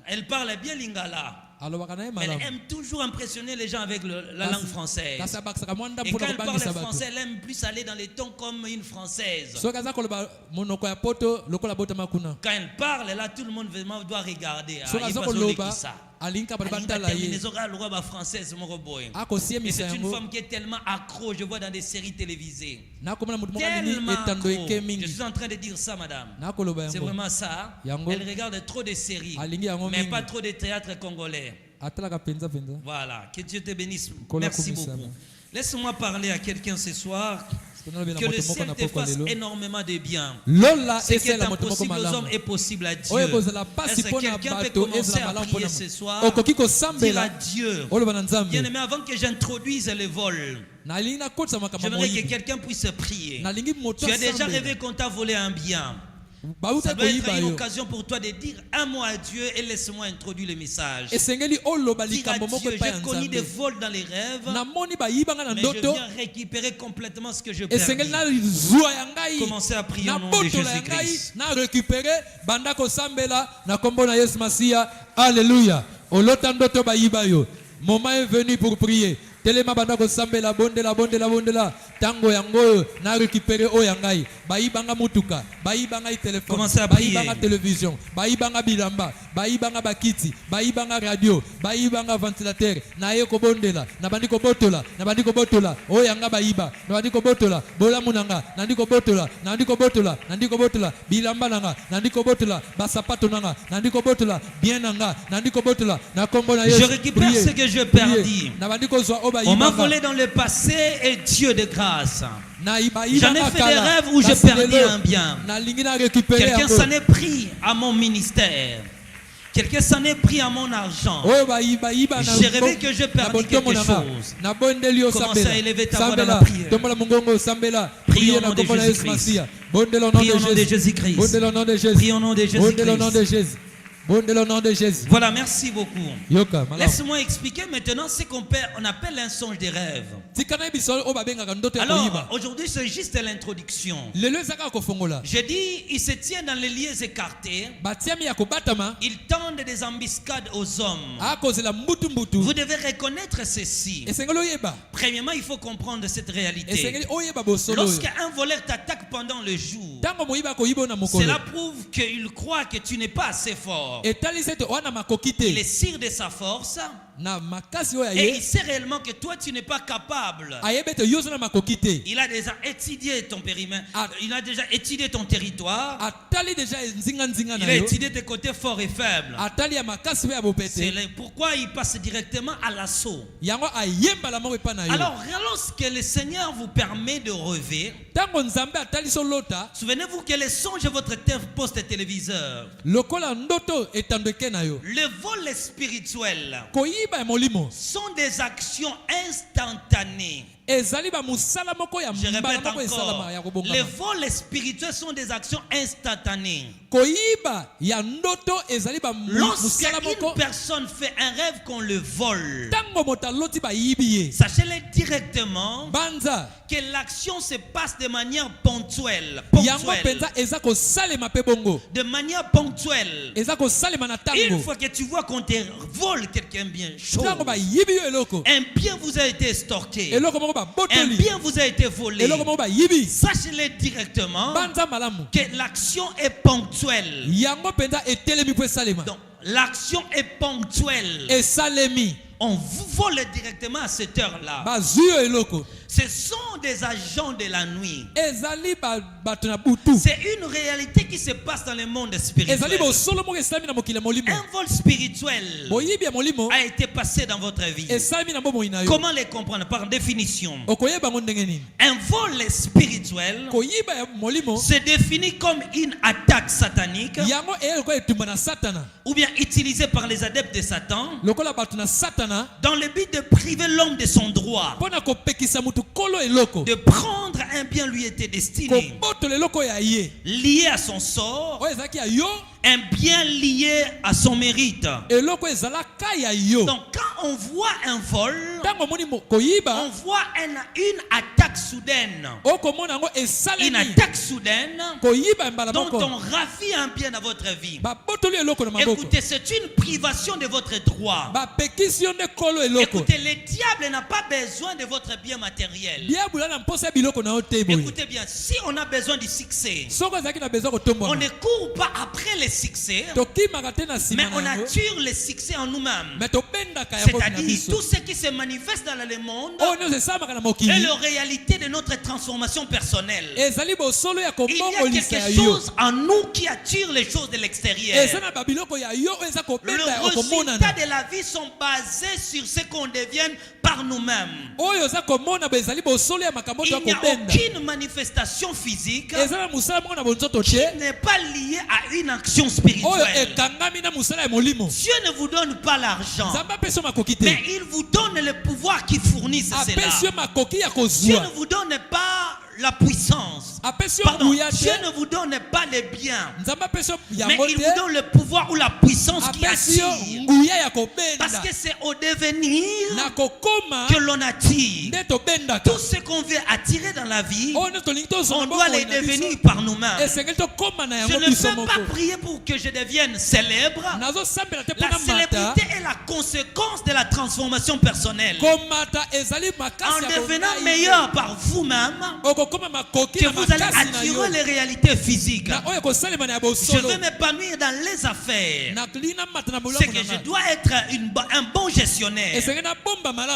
Elle parle bien lingala. Mais elle aime toujours impressionner les gens avec la langue française. Et quand elle parle français, elle aime plus aller dans les tons comme une française. Quand elle parle, là, tout le monde vraiment doit regarder. Et c'est une femme qui est tellement accro, je vois dans des séries télévisées. Tellement accro. Je suis en train de dire ça, madame. C'est vraiment ça. Elle regarde trop de séries, mais pas trop de théâtre congolais. Voilà, que Dieu te bénisse. Merci beaucoup. Laisse-moi parler à quelqu'un ce soir. Que le ciel te fasse énormément de bien. Ce qui est impossible aux hommes est possible à Dieu. Est-ce que quelqu'un peut commencer à prier ce soir? Dire à Dieu. Bien aimé, avant que j'introduise le vol, j'aimerais que quelqu'un puisse prier. Tu as déjà rêvé qu'on t'a volé un bien. Ça doit être une occasion pour toi de dire un mot à Dieu et laisse-moi introduire le message. Dire à Dieu, j'ai connu des vols dans les rêves, mais je viens récupérer complètement ce que je perds. Commencez à prier au nom de Jésus-Christ. Alléluia. Moment est venu pour prier. Telema bandako sambela bondela tango yango na récupérer o yangai baibanga mutuka baibanga téléphone baibanga télévision baibanga bilamba baibanga bakiti baibanga radio baibanga ventilateur na yeko bondela na bandiko botola o yanga baiba na bandiko botola bola munanga na ndiko botola bilamba nanga na ndiko botola basapato nanga na ndiko botola bien nanga na ndiko botola na kombo na Yesu. Je récupère ce que je perdis. On m'a volé dans le passé et Dieu de grâce. J'en ai fait des rêves où j'ai perdu un bien. Quelqu'un s'en est pris à mon ministère. Quelqu'un s'en est pris à mon argent. J'ai rêvé que je perdis quelque chose. Commencez à élever ta voix dans la prière. Prie au nom de Jésus-Christ. Prie au nom de Jésus-Christ. Prie au nom de Jésus-Christ. Voilà, merci beaucoup. Laisse-moi expliquer maintenant ce qu'on appelle un songe des rêves. Alors, aujourd'hui, c'est juste l'introduction. Je dis, il se tient dans les lieux écartés. Il tendent des embuscades aux hommes. Vous devez reconnaître ceci. Premièrement, il faut comprendre cette réalité. Lorsqu'un voleur t'attaque pendant le jour, cela prouve qu'il croit que tu n'es pas assez fort. Il est sûr de sa force et il sait réellement que toi tu n'es pas capable. Il a déjà étudié ton périmètre, il a déjà étudié ton territoire, il a étudié tes côtés forts et faibles. C'est pourquoi il passe directement à l'assaut. Alors lorsque le Seigneur vous permet de rêver, souvenez-vous que le songe est votre poste-téléviseur. Le vol spirituel sont des actions instantanées. Je répète encore, les vols spirituels sont des actions instantanées. Lorsqu'une personne fait un rêve qu'on le vole, sachez-le directement que l'action se passe de manière ponctuelle. De manière ponctuelle. Une fois que tu vois qu'on te vole quelqu'un bien chaud, un bien vous a été estorqué, un bien vous a été volé, sachez-le directement que l'action est ponctuelle. Donc, l'action est ponctuelle. On vous vole directement à cette heure-là. Ce sont des agents de la nuit. C'est une réalité qui se passe dans le monde spirituel. Un vol spirituel a été passé dans votre vie. Comment les comprendre? Par définition, un vol spirituel se définit comme une attaque satanique ou bien utilisée par les adeptes de Satan dans le but de priver l'homme de son droit, de prendre un bien lui était destiné, lié à son sort, un bien lié à son mérite. Donc quand on voit un vol, on voit une attaque soudaine, une attaque soudaine dont on ravit un bien dans votre vie. Écoutez, c'est une privation de votre droit. Écoutez, le diable n'a pas besoin de votre bien matériel. Écoutez bien, si on a besoin du succès, on ne court pas après le succès, mais on attire le succès en nous-mêmes. C'est-à-dire tout ce qui se manifeste dans le monde est la réalité de notre transformation personnelle. Il y a quelque chose en nous qui attire les choses de l'extérieur. Le résultat de la vie sont basés sur ce qu'on devient par nous-mêmes. Il n'y a aucune manifestation physique qui n'est pas liée à une action spirituelle. Dieu ne vous donne pas l'argent, mais il vous donne le pouvoir qui fournit cela. Dieu ne vous donne pas la puissance. Pardon, Dieu ne vous donne pas les biens, mais il vous donne le pouvoir ou la puissance qui attire. Parce que c'est au devenir que l'on attire. Tout ce qu'on veut attirer dans la vie, on doit les devenir par nous-mêmes. Je ne peux pas prier pour que je devienne célèbre. La célébrité est la conséquence de la transformation personnelle. En devenant meilleur par vous-même, que vous allez attirer les réalités physiques. Je veux m'épanouir dans les affaires. C'est que je dois être un bon gestionnaire.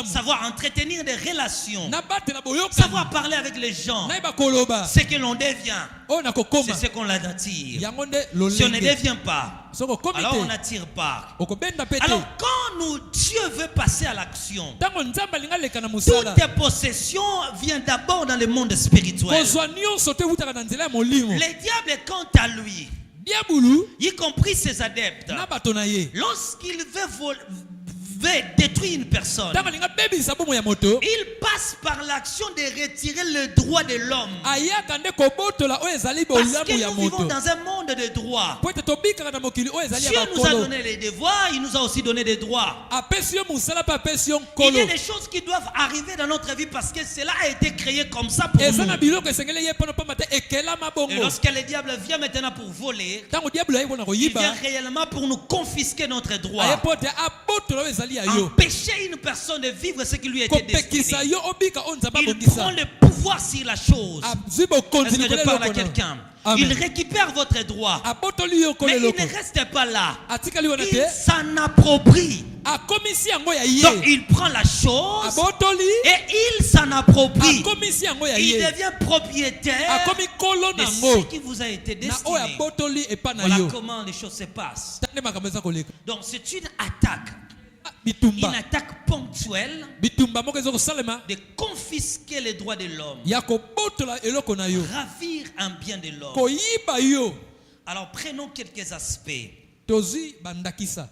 Savoir entretenir des relations. Savoir parler avec les gens. Ce que l'on devient, c'est ce qu'on attire. Si on ne devient pas, alors on n'attire pas. Alors quand Dieu veut passer à l'action, toutes tes possessions viennent d'abord dans le monde spirituel. Le diable, quant à lui, y compris ses adeptes, lorsqu'il veut détruire une personne, il passe par l'action de retirer le droit de l'homme. Parce que nous vivons dans un monde de droit. Dieu nous a donné les devoirs, il nous a aussi donné des droits. Il y a des choses qui doivent arriver dans notre vie parce que cela a été créé comme ça pour nous. Et lorsque le diable vient maintenant pour voler, il vient réellement pour nous confisquer notre droit. Empêcher une personne de vivre ce qui lui a été destiné. Il prend le pouvoir sur la chose. Est-ce que je parle à quelqu'un? Il récupère votre droit, mais il ne reste pas là. Il s'en approprie. Donc il prend la chose et il s'en approprie. Il devient propriétaire de ce qui vous a été destiné. Voilà comment les choses se passent. Donc c'est une attaque. Une attaque ponctuelle de confisquer les droits de l'homme, ravir un bien de l'homme. Alors prenons quelques aspects.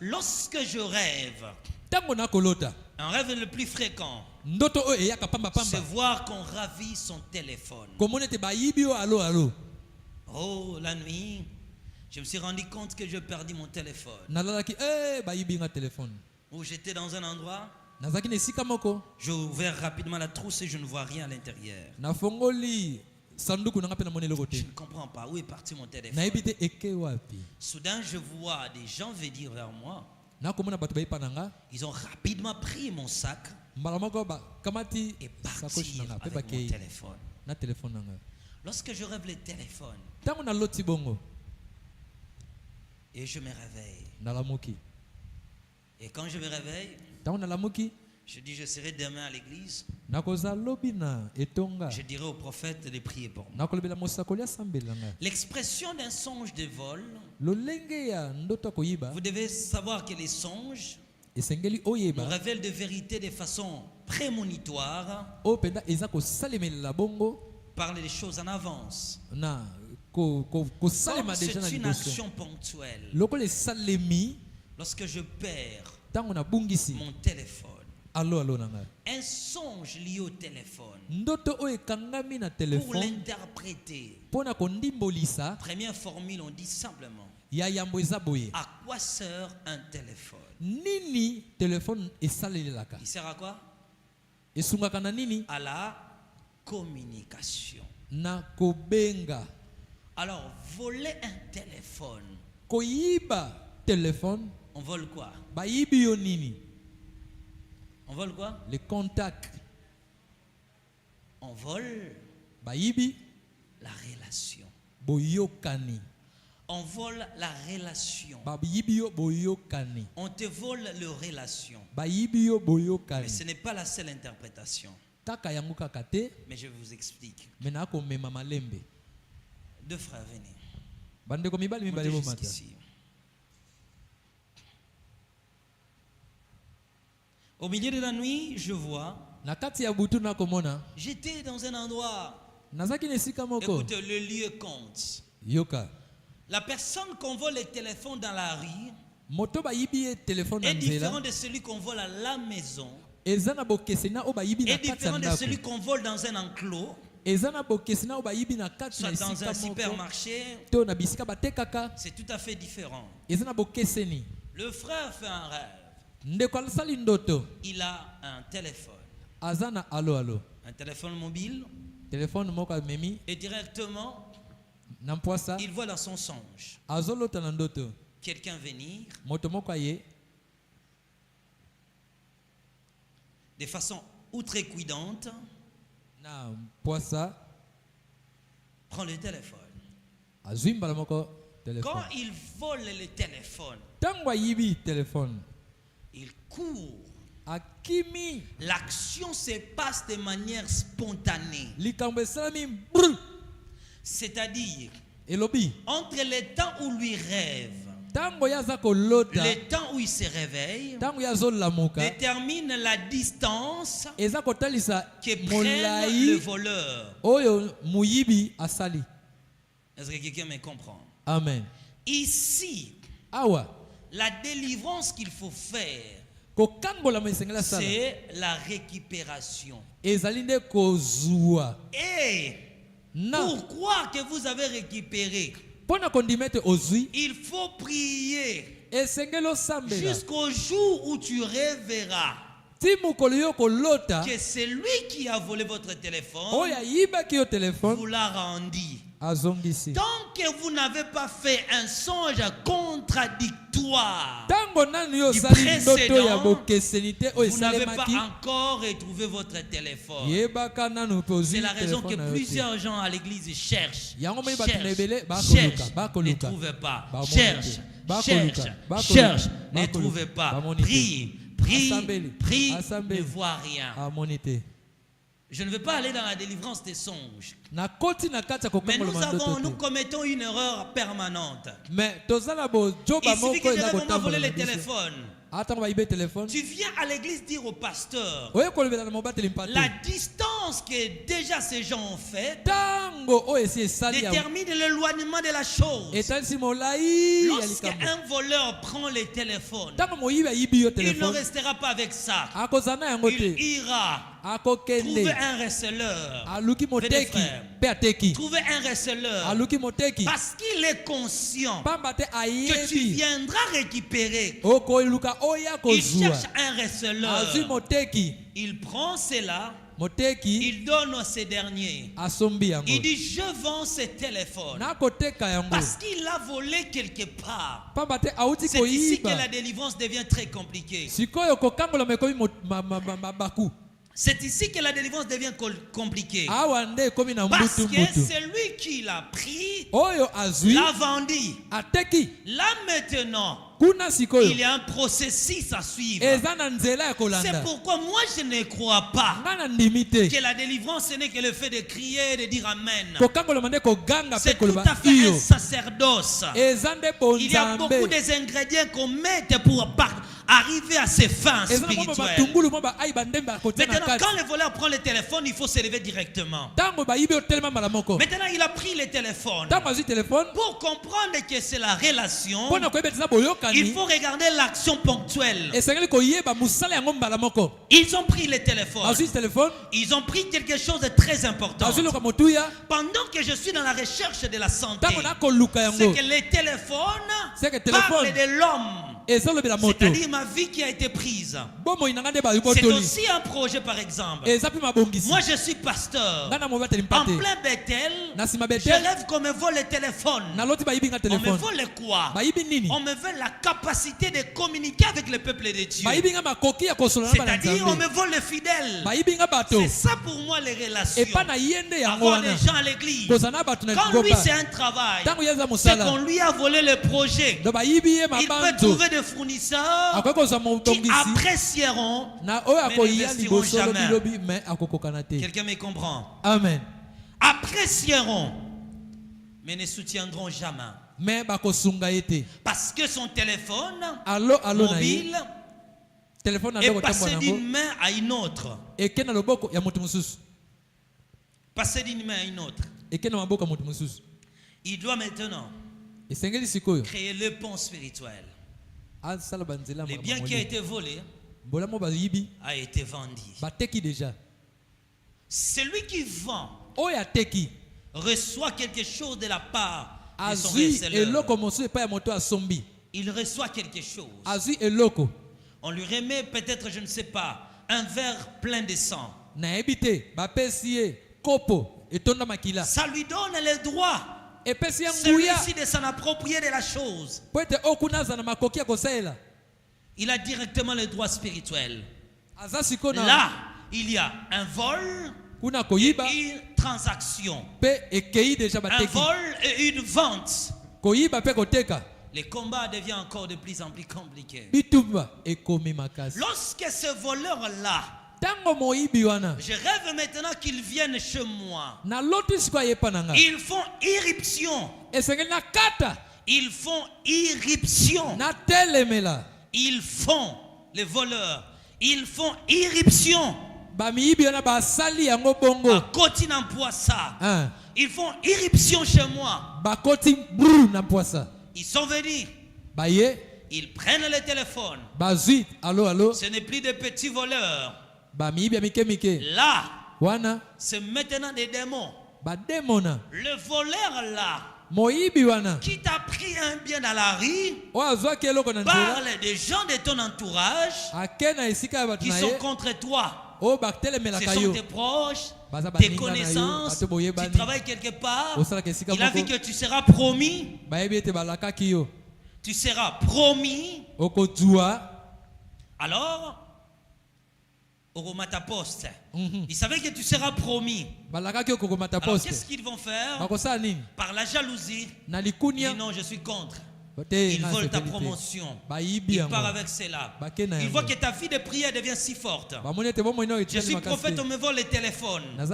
Lorsque je rêve, un rêve le plus fréquent, c'est voir qu'on ravit son téléphone. Oh, la nuit, je me suis rendu compte que je perdis mon téléphone. Où j'étais dans un endroit, j'ai ouvert rapidement la trousse et je ne vois rien à l'intérieur. Je ne comprends pas où est parti mon téléphone. Soudain, je vois des gens venir vers moi. Ils ont rapidement pris mon sac et parti avec mon téléphone. Lorsque je rêve le téléphone et je me réveille, et quand je me réveille, je dis je serai demain à l'église. Je dirai au prophète de prier pour moi. L'expression d'un songe de vol, vous devez savoir que les songes nous révèlent des vérités de façon prémonitoire, parlent des choses en avance. C'est une action ponctuelle. Lorsque je perds mon téléphone, un songe lié au téléphone, pour l'interpréter, première formule, on dit simplement À quoi sert un téléphone? Nini téléphone Il sert à quoi? À la communication. Alors, voler un téléphone. On vole quoi? On vole quoi? Les contacts. On vole la relation. On vole la relation. On te vole le relation. Mais ce n'est pas la seule interprétation. Mais je vous explique. Deux frères, venez. Montez jusqu'ici. Au milieu de la nuit, je vois. J'étais dans un endroit. Écoutez, le lieu compte. La personne qu'on vole les téléphones dans la rue est différent de celui qu'on vole à la maison. Est différent de celui qu'on vole dans un enclos. Soit dans un supermarché. C'est tout à fait différent. Le frère fait un rêve. Il a un téléphone. Un téléphone mobile. Et directement, il voit dans son songe quelqu'un venir de façon outrecuidante, prend le téléphone. Quand il vole le téléphone, il court. L'action se passe de manière spontanée. C'est-à-dire, entre le temps où lui rêve, le temps où il se réveille, détermine la distance que prenne le voleur. Est-ce que quelqu'un me comprend? Amen. Ici, la délivrance qu'il faut faire, c'est la récupération. Et pourquoi que vous avez récupéré? Il faut prier jusqu'au jour où tu rêveras que c'est lui qui a volé votre téléphone vous l'a rendu. Tant que vous n'avez pas fait un songe contradictoire du précédent, vous n'avez pas encore retrouvé votre téléphone. C'est la raison que plusieurs gens à l'église cherchent, ne trouvent pas. Cherchent, ne trouvent pas. Prie, ne voit rien. Je ne veux pas aller dans la délivrance des songes. Mais nous commettons une erreur permanente. Il suffit que quelqu'un voler le téléphone. Tu viens à l'église dire au pasteur la distance que déjà ces gens ont faite détermine l'éloignement de la chose. Lorsqu'un voleur prend le téléphone, il ne restera pas avec ça. Il ira trouver un receleur. Trouver un receleur. Parce qu'il est conscient que tu viendras récupérer. Il cherche un receleur. Il prend cela. Il donne à ces derniers. Il dit: je vends ce téléphone parce qu'il a volé quelque part. C'est ici que la délivrance devient très compliquée. C'est ici que la délivrance devient compliquée. Parce que celui qui l'a pris l'a vendu. Là maintenant, il y a un processus à suivre. C'est pourquoi moi je ne crois pas que la délivrance ce n'est que le fait de crier et de dire Amen. C'est tout à fait un sacerdoce. Il y a beaucoup d'ingrédients qu'on met pour arriver à ses fins spirituelles. Maintenant, quand le voleur prend le téléphone, il faut se lever directement. Maintenant, il a pris le téléphone. Pour comprendre que c'est la relation, il faut regarder l'action ponctuelle. Ils ont pris le téléphone. Ils ont pris quelque chose de très important. Pendant que je suis dans la recherche de la santé, c'est que le téléphone parle de l'homme. C'est-à-dire ma vie qui a été prise. C'est aussi un projet, par exemple. Moi je suis pasteur. En plein Bethel, je rêve qu'on me vole le téléphone. On me vole quoi? On me vole la capacité de communiquer avec le peuple de Dieu. C'est-à-dire on me vole les fidèles. C'est ça pour moi les relations. Avoir des gens à l'église. Quand lui c'est un travail, c'est qu'on lui a volé le projet. Il peut trouver des fournisseurs qui apprécieront mais n'investiront jamais. Quelqu'un me comprend? Amen. Apprécieront mais ne soutiendront jamais. Parce que son téléphone mobile est passé d'une main à une autre. Passer d'une main à une autre. Il doit maintenant créer le pont spirituel. Le bien qui a été volé a été vendu. Celui qui vend reçoit quelque chose de la part de son receleur. Il reçoit quelque chose. On lui remet peut-être, je ne sais pas, un verre plein de sang. Ça lui donne le droit, celui-ci, de s'en approprier de la chose. Il a directement le droit spirituel. Là, il y a un vol et une transaction. Un vol et une vente. Le combat devient encore de plus en plus compliqué. Lorsque ce voleur-là, je rêve maintenant qu'ils viennent chez moi. Ils font irruption. Ils font irruption. Ils font, les voleurs, ils font irruption. Ils font irruption chez moi. Ils sont venus. Ils prennent le téléphone. Ce n'est plus des petits voleurs. Là, c'est maintenant des démons. Le voleur là, qui t'a pris un bien dans la rue, parle des gens de ton entourage qui sont contre toi. Ce sont tes proches, tes connaissances. Tu travailles quelque part. Il a vu que tu seras promis. Tu seras promis. Alors, Poste. Ils savaient que tu seras promis. Alors qu'est-ce qu'ils vont faire? Par la jalousie, ils disent non, je suis contre. Ils veulent ta promotion. Ils partent avec cela. Ils voient que ta vie de prière devient si forte. Je suis prophète, on me vole le téléphone. On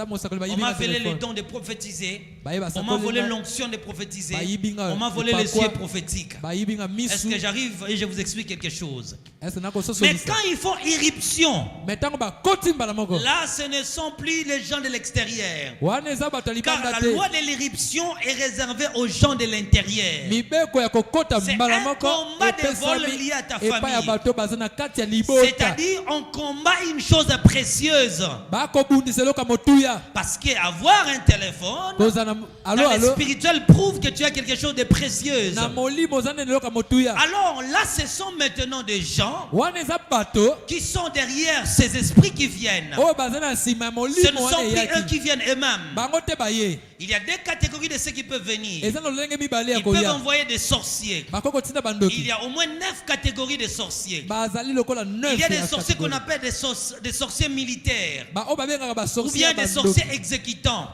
m'a volé le don de prophétiser. On m'a volé l'onction de prophétiser. On m'a volé les yeux prophétiques. Est-ce que j'arrive et je vous explique quelque chose? Mais quand ils font irruption, là ce ne sont plus les gens de l'extérieur. Car la loi de l'irruption est réservée aux gens de l'intérieur. C'est un combat de vol lié à ta famille. C'est-à-dire on combat une chose précieuse. Parce qu'avoir un téléphone dans le spirituel prouve que tu as quelque chose de précieux. Alors là ce sont maintenant des gens qui sont derrière ces esprits qui viennent. Ce ne sont plus eux qui viennent eux-mêmes. Il y a deux catégories de ceux qui peuvent venir. Ils peuvent envoyer des sorciers. Il y a au moins 9 catégories de sorciers. Il y a des sorciers qu'on appelle des sorciers militaires. Ou bien des sorciers exécutants.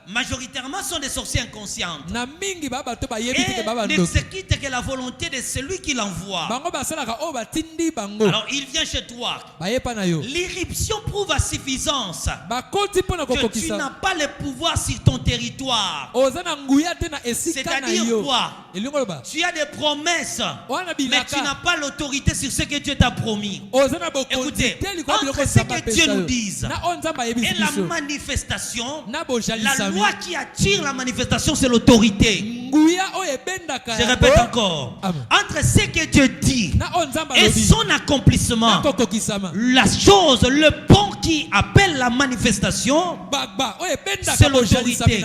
Majoritairement sont des sorciers inconscients. Et n'exécutent que la volonté de celui qui l'envoie. Alors il vient chez toi. L'irruption prouve à suffisance que tu n'as pas le pouvoir sur ton territoire. C'est-à-dire quoi? Tu as des promesses, mais tu n'as pas l'autorité sur ce que Dieu t'a promis. Écoutez, entre ce que Dieu nous dise et la manifestation, la loi qui attire la manifestation, c'est l'autorité. Je répète encore. Entre ce que Dieu dit et son accomplissement, la chose, le pont qui appelle la manifestation, c'est l'autorité.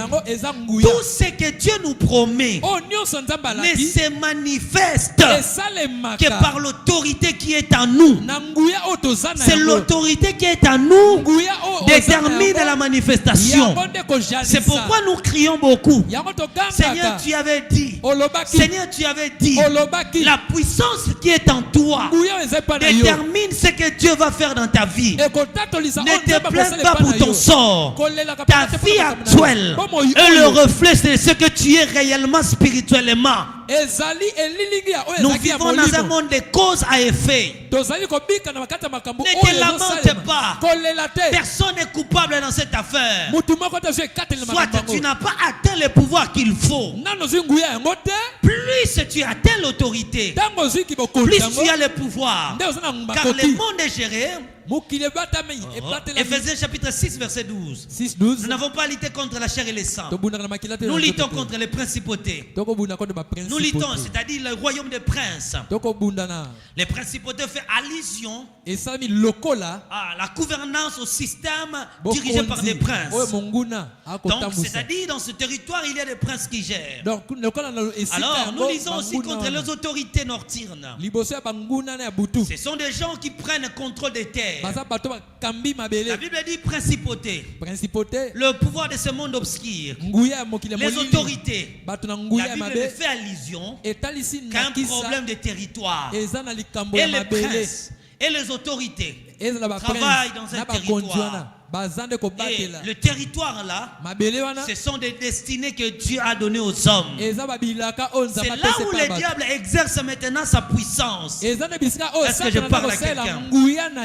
Tout ce que Dieu nous promet ne se manifeste que par l'autorité qui est en nous. C'est l'autorité qui est en nous détermine la manifestation. C'est pourquoi nous crions beaucoup. Seigneur, tu avais dit. Seigneur, tu avais dit. La puissance qui est en toi détermine ce que Dieu va faire dans ta vie. Ne te plains pas pour ton sort. Ta vie actuelle est le reflet de ce que tu es réellement spirituellement. Nous vivons dans un monde de cause à effet. Ne te lamente pas. Personne n'est coupable dans cette affaire. Soit tu n'as pas atteint le pouvoir qu'il faut. Plus tu atteins l'autorité, plus tu as le pouvoir. Car le monde est géré. Éphésiens chapitre 6 verset 12. Nous n'avons pas lutté contre la chair et le sang. Nous luttons contre les principautés. Nous luttons, c'est-à-dire le royaume des princes. Les principautés fait allusion à la gouvernance au système dirigé par des princes. Donc c'est-à-dire dans ce territoire il y a des princes qui gèrent. Alors nous lisons aussi contre les autorités nocturnes. Ce sont des gens qui prennent le contrôle des terres. La Bible dit principauté. Le pouvoir de ce monde obscur. Les autorités. La Bible fait allusion qu'un problème de territoire. Et les princes et les autorités travaillent dans un territoire. Et le territoire là, ce sont des destinées que Dieu a données aux hommes. C'est là où le diable exerce maintenant sa puissance. Est-ce que je parle à quelqu'un?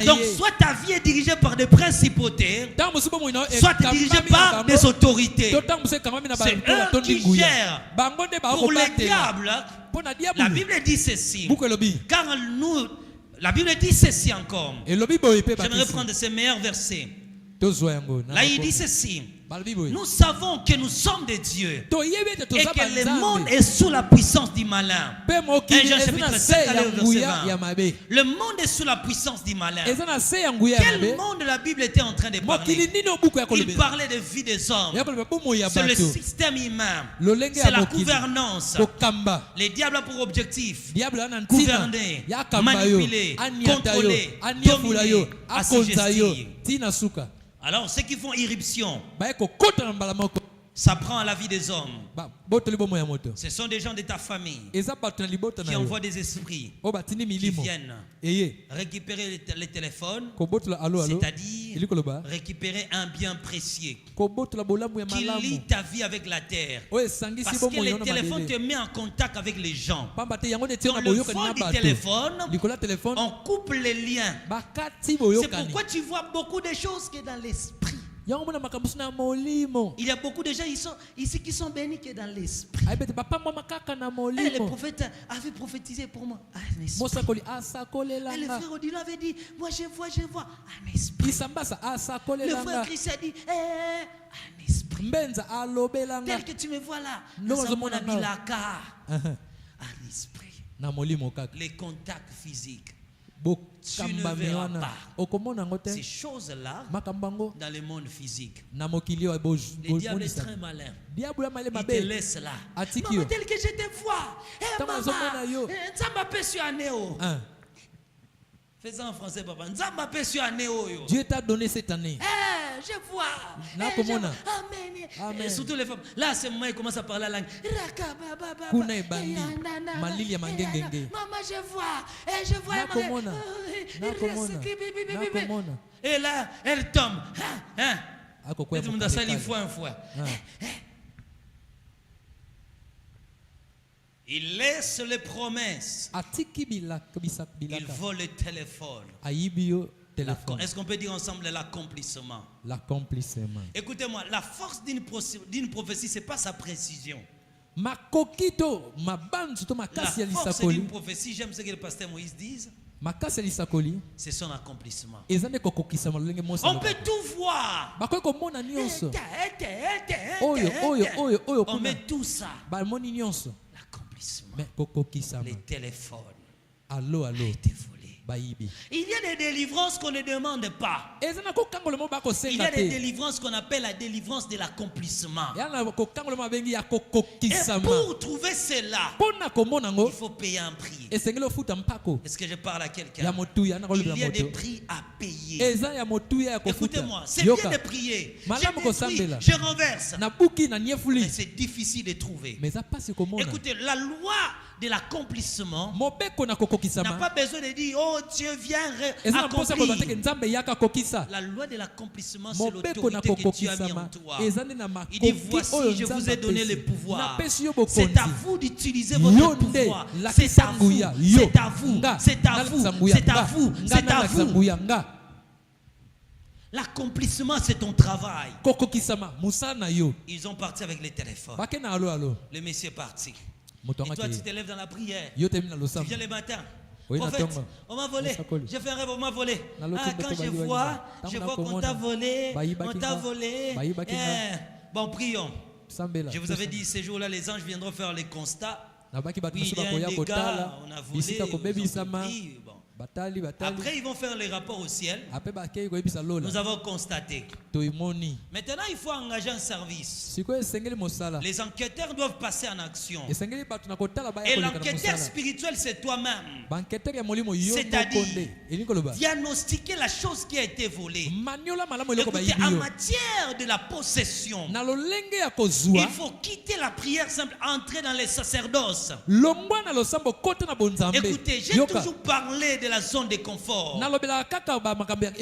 Donc soit ta vie est dirigée par des principautés, soit dirigée par des autorités. C'est eux qui gèrent. Pour le diable, la Bible dit ceci. Car nous, la Bible dit ceci encore. J'aimerais prendre ces meilleurs versets. Là il dit ceci. Nous savons que nous sommes des dieux et que le monde est sous la puissance du malin. 1 Jean chapitre 5 verset 20. Le monde est sous la puissance du malin. Quel monde la Bible était en train de parler? Il parlait de vie des hommes. C'est le système humain. C'est la gouvernance. Les diables ont pour objectif gouverner, manipuler, contrôler, dominer, assujettir. Alors ceux qui font irruption, ça prend à la vie des hommes. Ce sont des gens de ta famille qui envoient des esprits qui viennent récupérer les téléphones, c'est-à-dire récupérer un bien précieux qui lie ta vie avec la terre. Parce que le téléphone te met en contact avec les gens. Dans le fond du téléphone, on coupe les liens. C'est pourquoi tu vois beaucoup de choses qui sont dans l'esprit. Il y a beaucoup de gens ici qui sont bénis que dans l'esprit. Et le prophète avait prophétisé pour moi. Un esprit. Et le frère Odilo avait dit, moi je vois un esprit. Le frère Christ a dit, un esprit. Tel que tu me vois là, un esprit. Les contacts physiques. Tu ne verras pas ces choses-là dans le monde physique. Le diable est très malin. Il te laisse là. Maman, tel que je te vois. Fais-ça en français, papa. Dieu t'a donné cette année. Je vois. Amen. Et surtout les femmes. Là, c'est moi qui commence à parler la langue. Maman, je vois. Et là, elle tombe. Tout le monde a sali fois. Il laisse les promesses. Il vole le téléphone. Est-ce qu'on peut dire ensemble l'accomplissement? Écoutez-moi, la force d'une prophétie, ce n'est pas sa précision. La force d'une prophétie, j'aime ce que le pasteur Moïse dit. C'est son accomplissement. On peut tout voir. On met tout ça. L'accomplissement. Les téléphones. A été volé. Il y a des délivrances qu'on ne demande pas. Il y a des délivrances qu'on appelle la délivrance de l'accomplissement. Et pour trouver cela, il faut payer un prix. Est-ce que je parle à quelqu'un? Il y a des prix à payer. Écoutez-moi, c'est bien de prier. Je renverse. Mais c'est difficile de trouver. Écoutez, la loi de l'accomplissement n'a pas besoin de dire oh Dieu viens accomplir. La loi de l'accomplissement, c'est l'autorité que Dieu a mis en toi. Il dit voici je vous ai donné le pouvoir. C'est à vous d'utiliser votre pouvoir. C'est à vous. C'est à vous. C'est à vous. C'est à vous. C'est à vous. L'accomplissement, c'est ton travail. Ils ont parti avec les téléphones. Le monsieur est parti. Et toi, tu te lèves dans la prière. Tu viens le matin. Prophète, on m'a volé. J'ai fait un rêve, on m'a volé. Quand je vois qu'on t'a volé. On t'a volé. Bon, prions. Je vous avais dit, ces jours-là, les anges viendront faire les constats. Oui, il y a un dégât, on a volé. Après, ils vont faire les rapports au ciel. Nous avons constaté. Maintenant, il faut engager un service. Les enquêteurs doivent passer en action. Et l'enquêteur spirituel, c'est toi-même. C'est-à-dire diagnostiquer la chose qui a été volée. Écoutez, en matière de la possession, il faut quitter la prière simple, entrer dans les sacerdoces. Écoutez, j'ai toujours parlé de la zone de confort.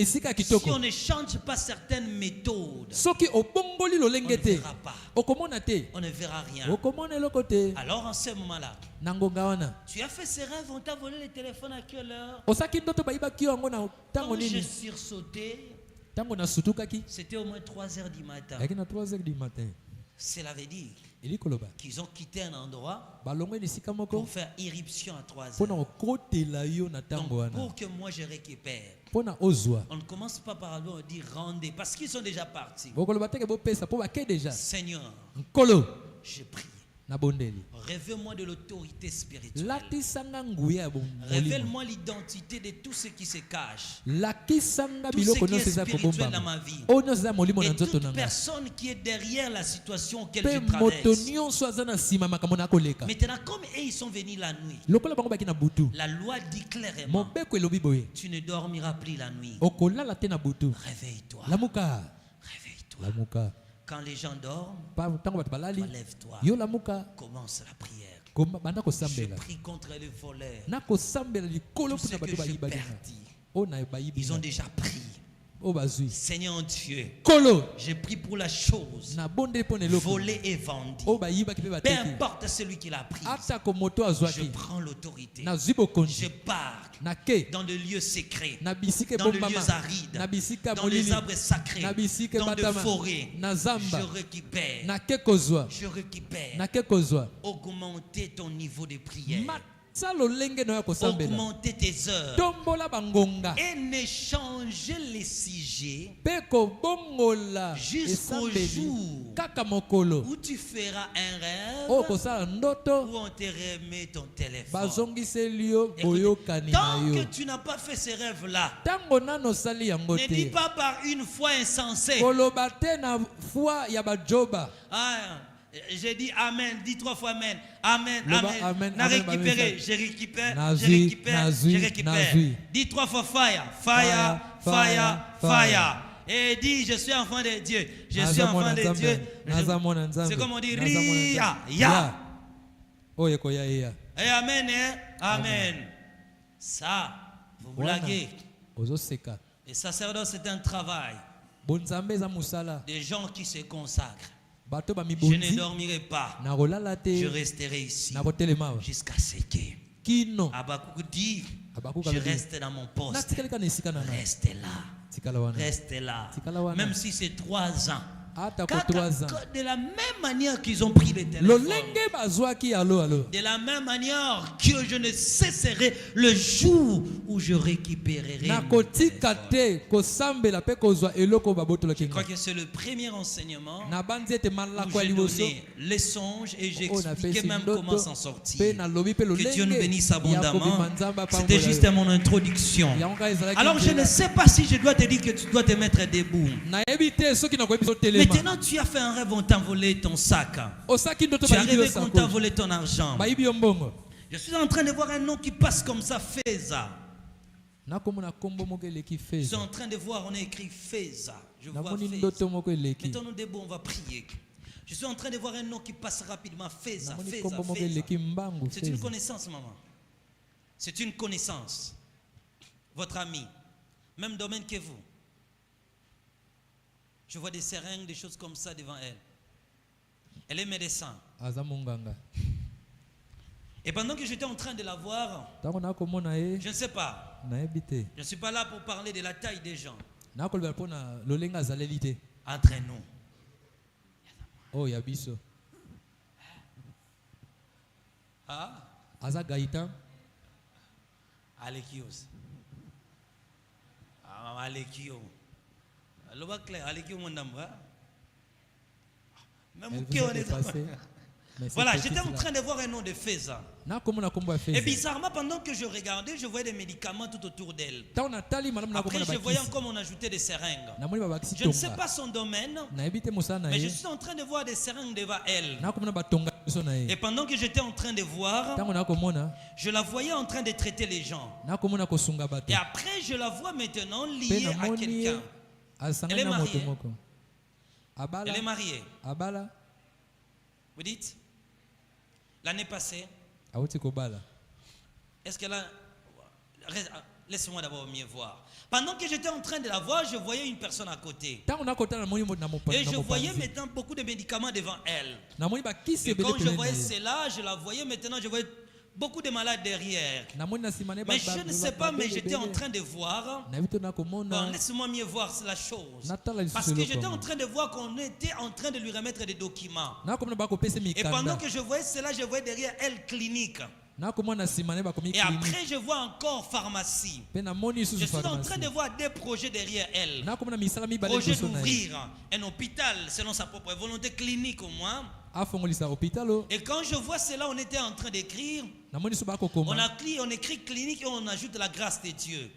Si on ne change pas certaines méthodes, on ne verra pas. On ne verra rien. Alors en ce moment-là, tu as fait ces rêves, on t'a volé le téléphone à quelle heure? Quand j'ai sursauté, c'était au moins 3h du matin. Cela veut dire qu'ils ont quitté un endroit pour faire irruption à 3h. Donc, pour que moi je récupère, on ne commence pas par on dit rendez, parce qu'ils sont déjà partis. Seigneur, je prie. Révèle-moi de l'autorité spirituelle. Révèle-moi l'identité de tout ce qui se cache. Tout ce qui est spirituel dans ma vie. Et toute personne qui est derrière la situation auquel je traverse. Maintenant, comme ils sont venus la nuit, la loi dit clairement, tu ne dormiras plus la nuit. Réveille-toi. Réveille-toi. Quand les gens dorment, lève-toi. Commence la prière. Je prie contre les voleurs. Tout ce que j'ai perdu, ils ont déjà pris. Seigneur Dieu, je prie pour la chose volée et vendue. Peu importe celui qui l'a pris, je prends l'autorité. Je pars dans des lieux secrets, dans des lieux arides, dans les arbres sacrés, dans des forêts. Je récupère. Je récupère. Augmenter ton niveau de prière. Augmenter tes heures et ne changer les sujets jusqu'au jour où tu feras un rêve où on te remet ton téléphone. Écoute, tant que tu n'as pas fait ces rêves-là, ne dis pas par une foi insensée. J'ai dit Amen, dis 3 fois Amen. Amen, Amen. N'a récupéré, je récupère, je récupère, je récupère. Dis 3 fois fire, fire, fire, fire. Et dis, je suis enfant de Dieu. Je suis enfant de Dieu. C'est comme on dit, Ria, ya. Et Amen, Amen. Ça, vous blaguez. Et sacerdoce, c'est un travail. Des gens qui se consacrent. Je ne dormirai pas. Je resterai ici jusqu'à ce que Habakkuk dit, je reste dans mon poste. Reste là. Reste là. Même si c'est 3 ans. De la même manière qu'ils ont pris les téléphones. De la même manière que je ne cesserai le jour où je récupérerai. Je crois que c'est le premier enseignement où j'ai donné les songes et j'ai expliqué même comment s'en sortir. Que Dieu nous bénisse abondamment. C'était juste mon introduction. Alors je ne sais pas si je dois te dire que tu dois te mettre debout. Maintenant tu as fait un rêve, on t'a volé ton sac. Tu as rêvé qu'on t'a volé ton argent. Je suis en train de voir un nom qui passe comme ça, Feza. Je suis en train de voir, on a écrit Feza. Je vois Feza. Mettons-nous debout, on va prier. Je suis en train de voir un nom qui passe rapidement, Feza, Feza, Feza. C'est une connaissance, maman. C'est une connaissance. Votre ami, même domaine que vous. Je vois des seringues, des choses comme ça devant elle. Elle est médecin. Et pendant que j'étais en train de la voir, je ne sais pas. Je ne suis pas là pour parler de la taille des gens. Entre nous. Oh, yabiso. Ah? Aza Gaïtan. Alekios. Ah, Alekio. L'oba clair, Alekio mon nom. Même qui on est. Voilà, j'étais en train de voir un nom de Feza. Et bizarrement, pendant que je regardais, je voyais des médicaments tout autour d'elle. Après, je voyais comme on ajoutait des seringues. Je ne sais pas son domaine, mais je suis en train de voir des seringues devant elle. Et pendant que j'étais en train de voir, je la voyais en train de traiter les gens. Et après, je la vois maintenant liée à quelqu'un. Elle est mariée. Elle est mariée. Vous dites? L'année passée, est-ce qu'elle a... Laisse-moi d'abord mieux voir. Pendant que j'étais en train de la voir, je voyais une personne à côté. Et je voyais maintenant beaucoup de médicaments devant elle. Et quand je voyais cela, je la voyais maintenant, je voyais beaucoup de malades derrière. Mais je ne sais pas, mais j'étais en train de voir. Bon, laisse-moi mieux voir la chose. Parce que j'étais en train de voir qu'on était en train de lui remettre des documents. Et pendant que je voyais cela, je voyais derrière elle clinique. Et après, je vois encore pharmacie. Je suis en train de voir des projets derrière elle. Projet d'ouvrir un hôpital selon sa propre volonté, clinique au moins. Et quand je vois cela, on était en train d'écrire. On écrit clinique et on ajoute la grâce de Dieu.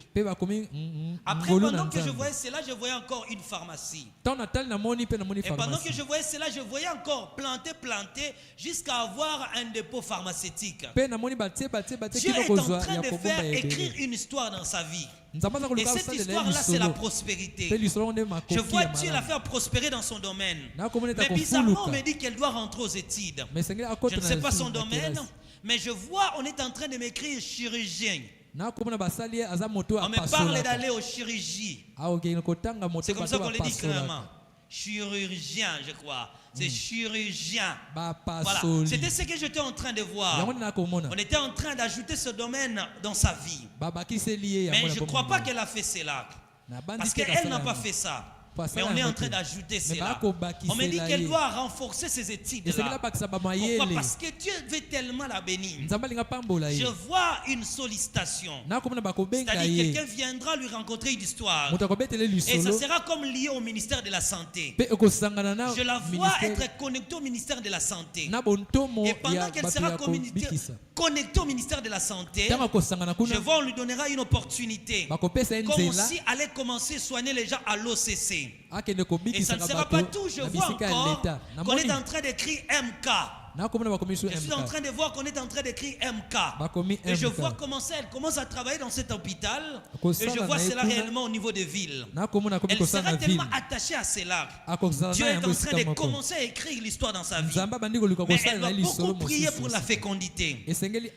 Après, pendant que je voyais cela, je voyais encore une pharmacie. Et pendant que je voyais cela, je voyais encore planter jusqu'à avoir un dépôt pharmaceutique. Dieu est en train de faire écrire une histoire dans sa vie. Et cette histoire-là, c'est la prospérité. Je vois Dieu la faire prospérer dans son domaine. Mais bizarrement, on me dit qu'elle doit rentrer aux études. Je ne sais pas son domaine, mais je vois, on est en train de m'écrire chirurgien. On me parle d'aller aux chirurgies. C'est comme ça qu'on le dit clairement. Chirurgien, je crois. C'est chirurgien. Voilà. C'était ce que j'étais en train de voir. On était en train d'ajouter ce domaine dans sa vie. Mais je ne crois pas qu'elle a fait cela. Parce qu'elle n'a pas fait ça. Mais on est en train d'ajouter cela. On me dit qu'elle doit renforcer ses études-là. Pourquoi? Parce que Dieu veut tellement la bénir. Je vois une sollicitation. C'est-à-dire quelqu'un viendra lui rencontrer une histoire. Et ça sera comme lié au ministère de la Santé. Je la vois être connectée au ministère de la Santé. Et pendant qu'elle sera connectée au ministère de la Santé, je vois on lui donnera une opportunité. Comme si elle allait commencer à soigner les gens à l'OCC. Et ça ne sera pas tout, je vois encore qu'on est en train d'écrire MK. Je suis en train de voir qu'on est en train d'écrire MK. Et je vois comment elle commence à travailler dans cet hôpital. Et je vois cela réellement au niveau des villes. Elle sera tellement attachée à cela. Dieu est en train de commencer à écrire l'histoire dans sa vie. Mais elle va beaucoup prier pour la fécondité.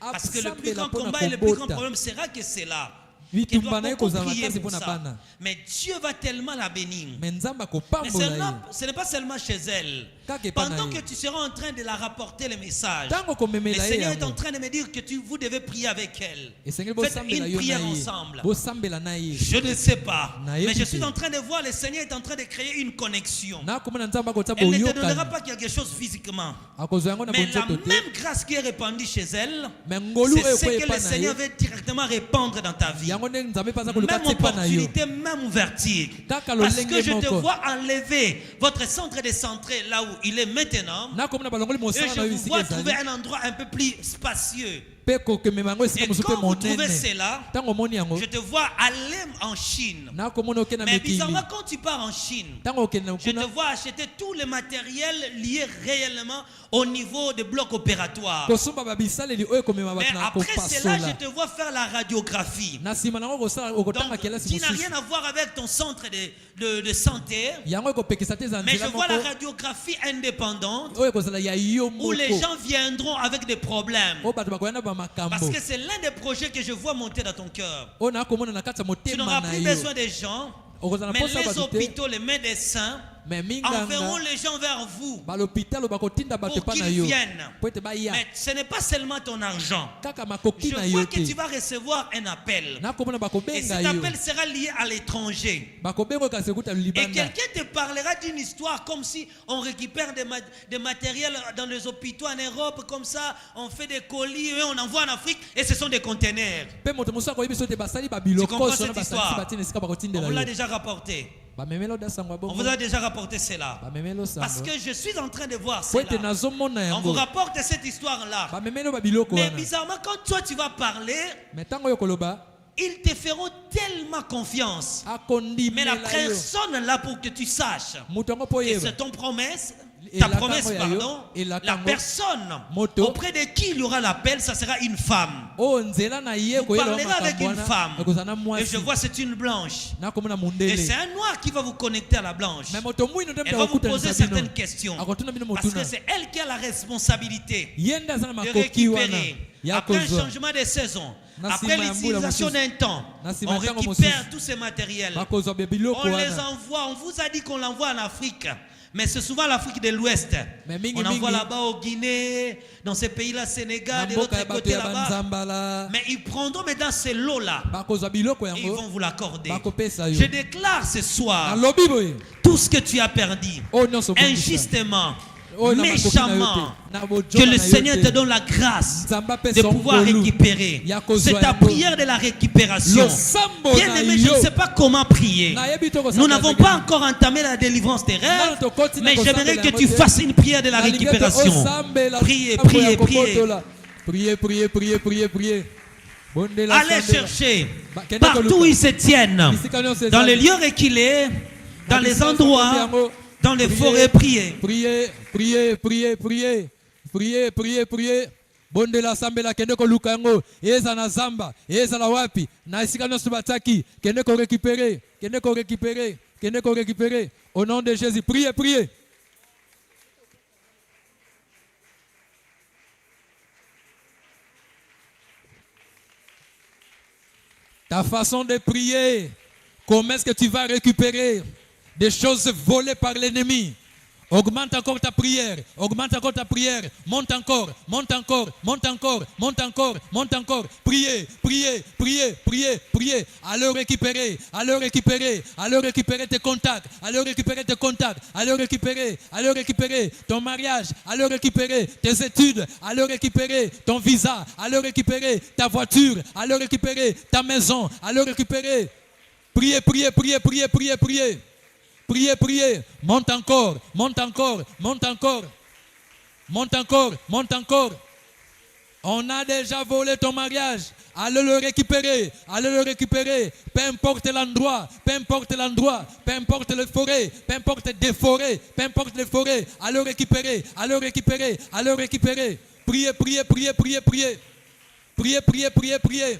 Parce que le plus grand combat et le plus grand problème sera que c'est là. Qui doit beaucoup prier pour ça. Mais Dieu va tellement la bénir. Mais ce n'est pas seulement chez elle. Pendant que tu seras en train de la rapporter le message, le Seigneur est en train de me dire que vous devez prier avec elle. Faites une prière ensemble. Je ne sais pas, mais je suis en train de voir, le Seigneur est en train de créer une connexion. Elle ne te donnera pas quelque chose physiquement, mais la même grâce qui est répandue chez elle, c'est ce que le Seigneur veut directement répandre dans ta vie. Même opportunité, même ouverture. Parce que je te vois enlever votre centre décentré là où il est maintenant, et je vous vois trouver un endroit un peu plus spacieux. Et quand vous trouvez cela, je te vois aller en Chine. Mais bizarrement, quand tu pars en Chine, je te vois acheter tout le matériel lié réellement au niveau des blocs opératoires. Mais après cela, je te vois faire la radiographie. Donc, tu n'as rien à voir avec ton centre de santé. Mais je vois la radiographie indépendante où les gens viendront avec des problèmes. Parce que c'est l'un des projets que je vois monter dans ton cœur. Tu n'auras plus besoin des gens, mais les hôpitaux, les médecins enverront les gens vers vous pour qu'ils viennent. Mais ce n'est pas seulement ton argent. Je vois que tu vas recevoir un appel. Et cet appel sera lié à l'étranger. Et quelqu'un te parlera d'une histoire comme si on récupère des matériels dans les hôpitaux en Europe, comme ça, on fait des colis et on envoie en Afrique et ce sont des containers. Tu comprends cette histoire? On vous l'a déjà rapporté. On vous a déjà rapporté cela. Parce que je suis en train de voir cela. On vous rapporte cette histoire-là. Mais bizarrement, quand toi tu vas parler, ils te feront tellement confiance. Mais la personne là pour que tu saches que c'est ton promesse. Ta promesse, pardon, la personne auprès de qui il y aura l'appel, ça sera une femme. Vous parlerez avec une femme. Et je vois c'est une blanche. Et c'est un noir qui va vous connecter à la blanche. Elle va vous poser certaines questions. Parce que c'est elle qui a la responsabilité de récupérer. Après un changement de saison, après l'utilisation d'un temps, on récupère tous ces matériels. On les envoie. On vous a dit qu'on l'envoie en Afrique. Mais c'est souvent l'Afrique de l'Ouest. On envoie là-bas au Guinée, dans ces pays-là, Sénégal, de l'autre côté là-bas. Mais ils prendront maintenant ces lots-là. Ils vont vous l'accorder. Je déclare ce soir tout ce que tu as perdu, injustement, méchamment, que le Seigneur te donne la grâce de pouvoir récupérer. C'est ta prière de la récupération. Bien aimé, je ne sais pas comment prier. Nous n'avons pas encore entamé la délivrance terrestre, mais j'aimerais que tu fasses une prière de la récupération. Priez, priez, priez. Priez, priez, priez, priez, priez. Allez chercher partout où ils se tiennent, dans les lieux reculés, dans les endroits, dans les forêts, priez. Priez, priez, priez, priez. Priez, priez, priez. Bonde la sambela kende ko lukango. Eza na zamba, eza la wapi. Na isika no subataki, kende ko récupérer, kende ko récupérer, kende ko récupérer. Au nom de Jésus, priez, priez. Ta façon de prier, comment est-ce que tu vas récupérer des choses volées par l'ennemi? Augmente encore ta prière, augmente encore ta prière, monte encore, monte encore, monte encore, monte encore, monte encore. Priez, priez, priez, priez, priez. Allez récupérer, allez récupérer, allez récupérer tes contacts, allez récupérer tes contacts, allez récupérer ton mariage, allez récupérer tes études, allez récupérer ton visa, allez récupérer ta voiture, allez récupérer ta maison, allez récupérer. Priez, priez, priez, priez, priez, priez. Priez, priez, monte encore, monte encore, monte encore, monte encore, monte encore. On a déjà volé ton mariage, allez le récupérer, allez le récupérer. Peu importe l'endroit, peu importe l'endroit, peu importe les forêts, peu importe des forêts, peu importe les forêts, allez le récupérer, allez le récupérer, allez le récupérer. Priez, priez, priez, priez, priez. Priez, priez, priez, priez.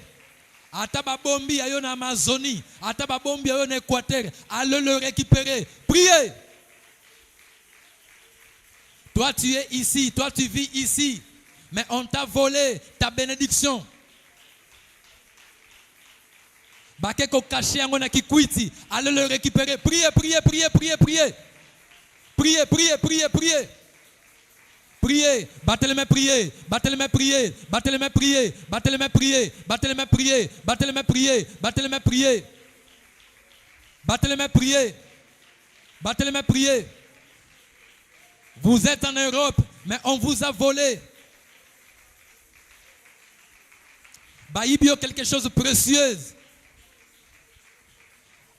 Ataba bombi ayo na Amazonie, ataba bombi ayo na Équateur, allez le récupérer. Priez. Toi tu es ici, toi tu vis ici, mais on t'a volé ta bénédiction. Bakeko caché yango na Kikwiti, allez le récupérer. Priez, priez, priez, priez, priez. Priez, priez, priez, priez. Priez, battez les mains, priez, battez les mains, priez, battez les mains, priez, battez les mains, priez, battez les mains, priez, battez les mains, priez, battez les mains, priez, battez les mains, priez, battez les mains, priez. Vous êtes en Europe, mais on vous a volé. Baïbio quelque chose de précieux.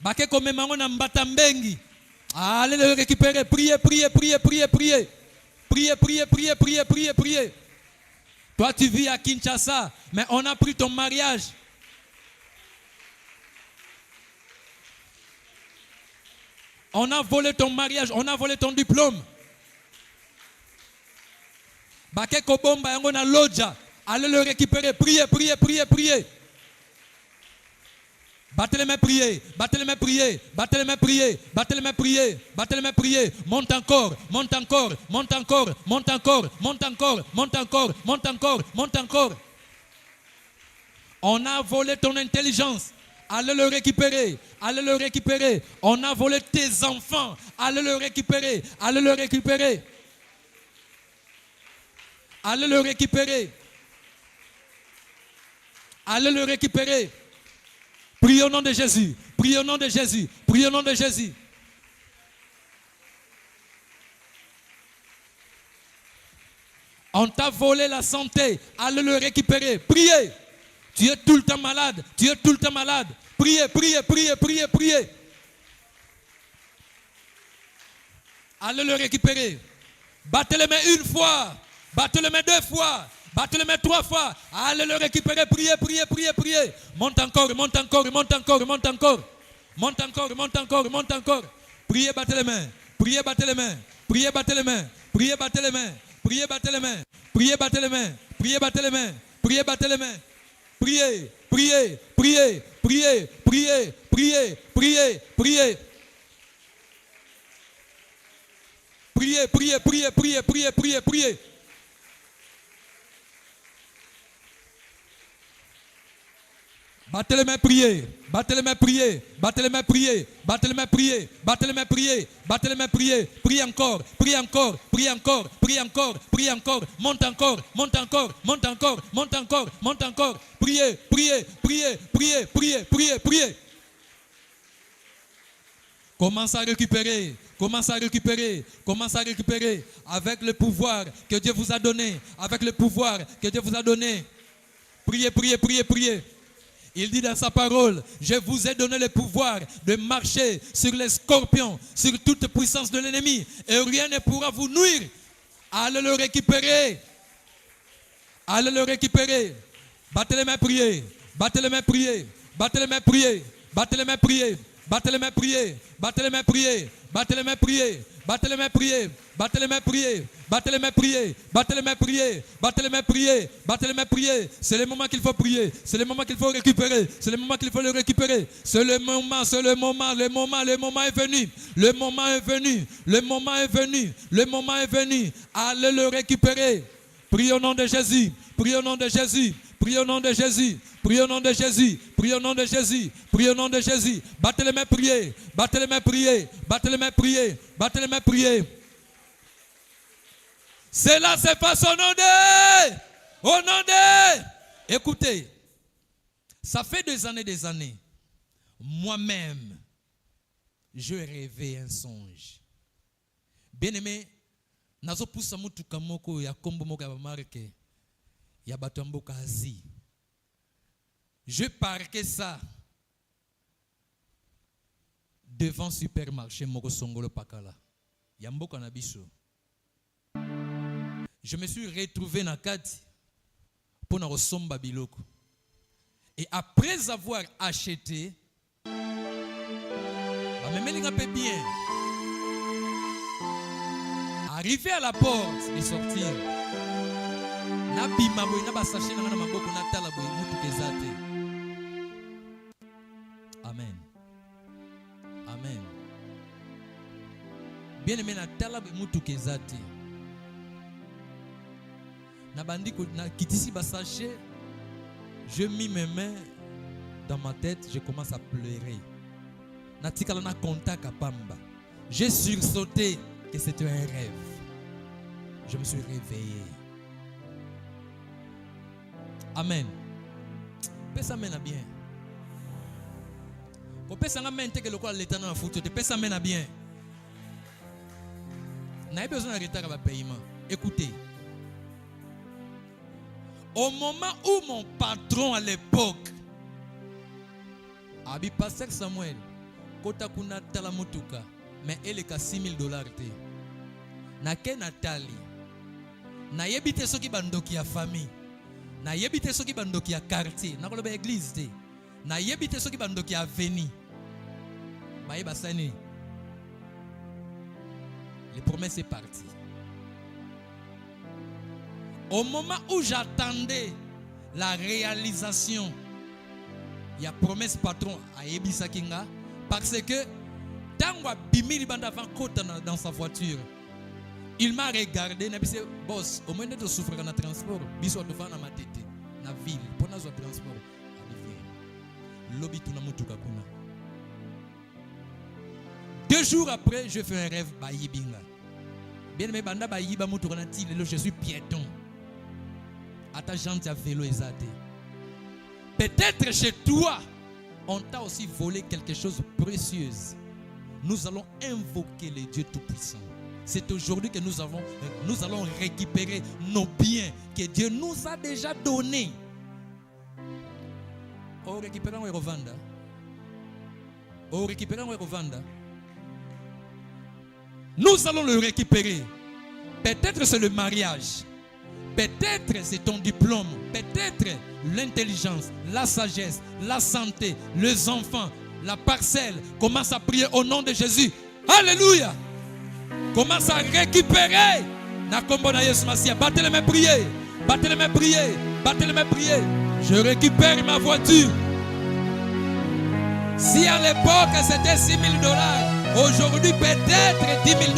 Baké comme mango na mbatambengi. Allez le récupérer, priez, priez, priez, priez, priez. Priez, priez, priez, priez, priez, priez. Toi, tu vis à Kinshasa, mais on a pris ton mariage. On a volé ton mariage, on a volé ton diplôme. Baké Kobomba, yango na Lodja. Allez le récupérer, priez, priez, priez, priez. Battez les mains, priez, battez les mains, priez, battez les mains, priez, battez les mains, priez, battez les mains, priez. Monte encore, monte encore, monte encore, monte encore, monte encore, monte encore, monte encore, monte encore. On a volé ton intelligence. Allez le récupérer, allez le récupérer. On a volé tes enfants. Allez le récupérer, allez le récupérer. Allez le récupérer. Allez le récupérer. Prie au nom de Jésus. Prie au nom de Jésus. Prie au nom de Jésus. On t'a volé la santé. Allez le récupérer. Priez. Tu es tout le temps malade. Tu es tout le temps malade. Priez, priez, priez, priez, priez. Allez le récupérer. Battez les mains une fois. Battez les mains deux fois. Battez les mains trois fois. Allez le récupérer. Priez, priez, priez, priez. Monte encore, monte encore, monte encore, monte encore. Monte encore, monte encore, monte encore. Priez, battez les mains. Priez, battez les mains. Priez, battez les mains. Priez, battez les mains. Priez, battez les mains. Priez, battez les mains. Priez, battez les mains. Priez, battez les mains. Priez, priez, priez, priez, priez, priez, priez, priez. Priez, priez, priez, priez, priez, priez, priez. Battez les mains, priez. Battez les mains, priez. Battez les mains, priez. Battez les mains, priez. Battez les mains, priez. Battez les mains, priez. Prie encore. Prie encore. Prie encore. Prie encore. Prie encore. Monte encore. Monte encore. Monte encore. Monte encore. Monte encore. Priez. Priez. Priez. Priez. Priez. Priez. Priez. Commence à récupérer. Commence à récupérer. Commence à récupérer. Avec le pouvoir que Dieu vous a donné. Avec le pouvoir que Dieu vous a donné. Priez. Priez. Priez. Priez. Il dit dans sa parole, je vous ai donné le pouvoir de marcher sur les scorpions, sur toute puissance de l'ennemi, et rien ne pourra vous nuire. Allez le récupérer. Allez le récupérer. Battez les mains, priez. Battez les mains, priez. Battez les mains, priez. Battez les mains, priez. Battez les mains, priez. Battez les mains, priez. Battez les mains, priez. Battez les mains, priez. Battez les mains, priez. Battez les mains, priez. Battez les mains, priez. Battez les mains, priez. Battez les mains, priez. C'est le moment qu'il faut prier. C'est le moment qu'il faut récupérer. C'est le moment qu'il faut le récupérer. C'est le moment, c'est le moment, le moment, le moment est venu. Le moment est venu. Le moment est venu. Le moment est venu. Allez le récupérer. Prie au nom de Jésus. Prie au nom de Jésus. Prie au nom de Jésus. Prie au nom de Jésus. Prie au nom de Jésus. Prie au nom de Jésus. Battez les mains, priez. Battez les mains, priez. Battez les mains, priez. Battez les mains, priez. Cela se passe au nom de. Au nom de. Écoutez, ça fait des années. Moi-même, je rêvais un songe. Bien aimé, nazo poussa mutu kamoko ya kombo moka ba marque. Ya batamboka Asie. Je parquais ça devant supermarché Moko Songolo Pakala. Yamboka Nabiso. Je me suis retrouvé dans Kati pour na resomba biloko. Et après avoir acheté, bien. Arrivé à la porte et sortir. Amen. Amen. Bien aimé na talab mutu kezate. Na bandiko na kitisi ba sachet, je mis mes mains dans ma tête, je commence à pleurer. Na tikala na contact à pamba. J'ai sursauté que c'était un rêve. je me suis réveillé. Amen. Pesa mena bien. Ko pesa ngamen te que le quoi l'état na foutu te pesa mena bien. N'a pas besoin de retard à paiement. Écoutez. Au moment où mon patron à l'époque Abi pasteur Samuel kota kuna tala mutuka mais elle est à $6,000 te. Na ke Nathalie. Na yebite soki bandoki ya famille. Na yebite soki bandoki ya quartier, na koloba église te. Na yebite soki bandoki ya avenue. Ba yeba sani. Les promesses est parti. Au moment où j'attendais la réalisation, il y a promesse patron à Ebisa Kinga parce que Tangwa Bimili Bandavant dans sa voiture. Il m'a regardé, il m'a dit, boss, au moins de souffrir dans le transport, il faut faire dans ma tête, dans la ville, pour nous transport. Lobby tout na mutuka kuna. 2 jours après, je fais un rêve Bayibinga. Bien aimé banda Bayiba mutuka na ti lelo je suis piéton. Ata gente à vélo exaté. Peut-être chez toi, on t'a aussi volé quelque chose de précieux. Nous allons invoquer le Dieu Tout-Puissant. C'est aujourd'hui que nous allons récupérer nos biens que Dieu nous a déjà donnés. Oh, récupérons et revendre. Oh, récupérons et revendre. Nous allons le récupérer. Peut-être c'est le mariage. Peut-être c'est ton diplôme. Peut-être l'intelligence, la sagesse, la santé, les enfants, la parcelle. Commence à prier au nom de Jésus. Alléluia. Commence à récupérer. Battez les mains, priez. Battez les mains, priez. Battez les mains, priez. Je récupère ma voiture. Si à l'époque c'était $6,000, aujourd'hui peut-être $10,000.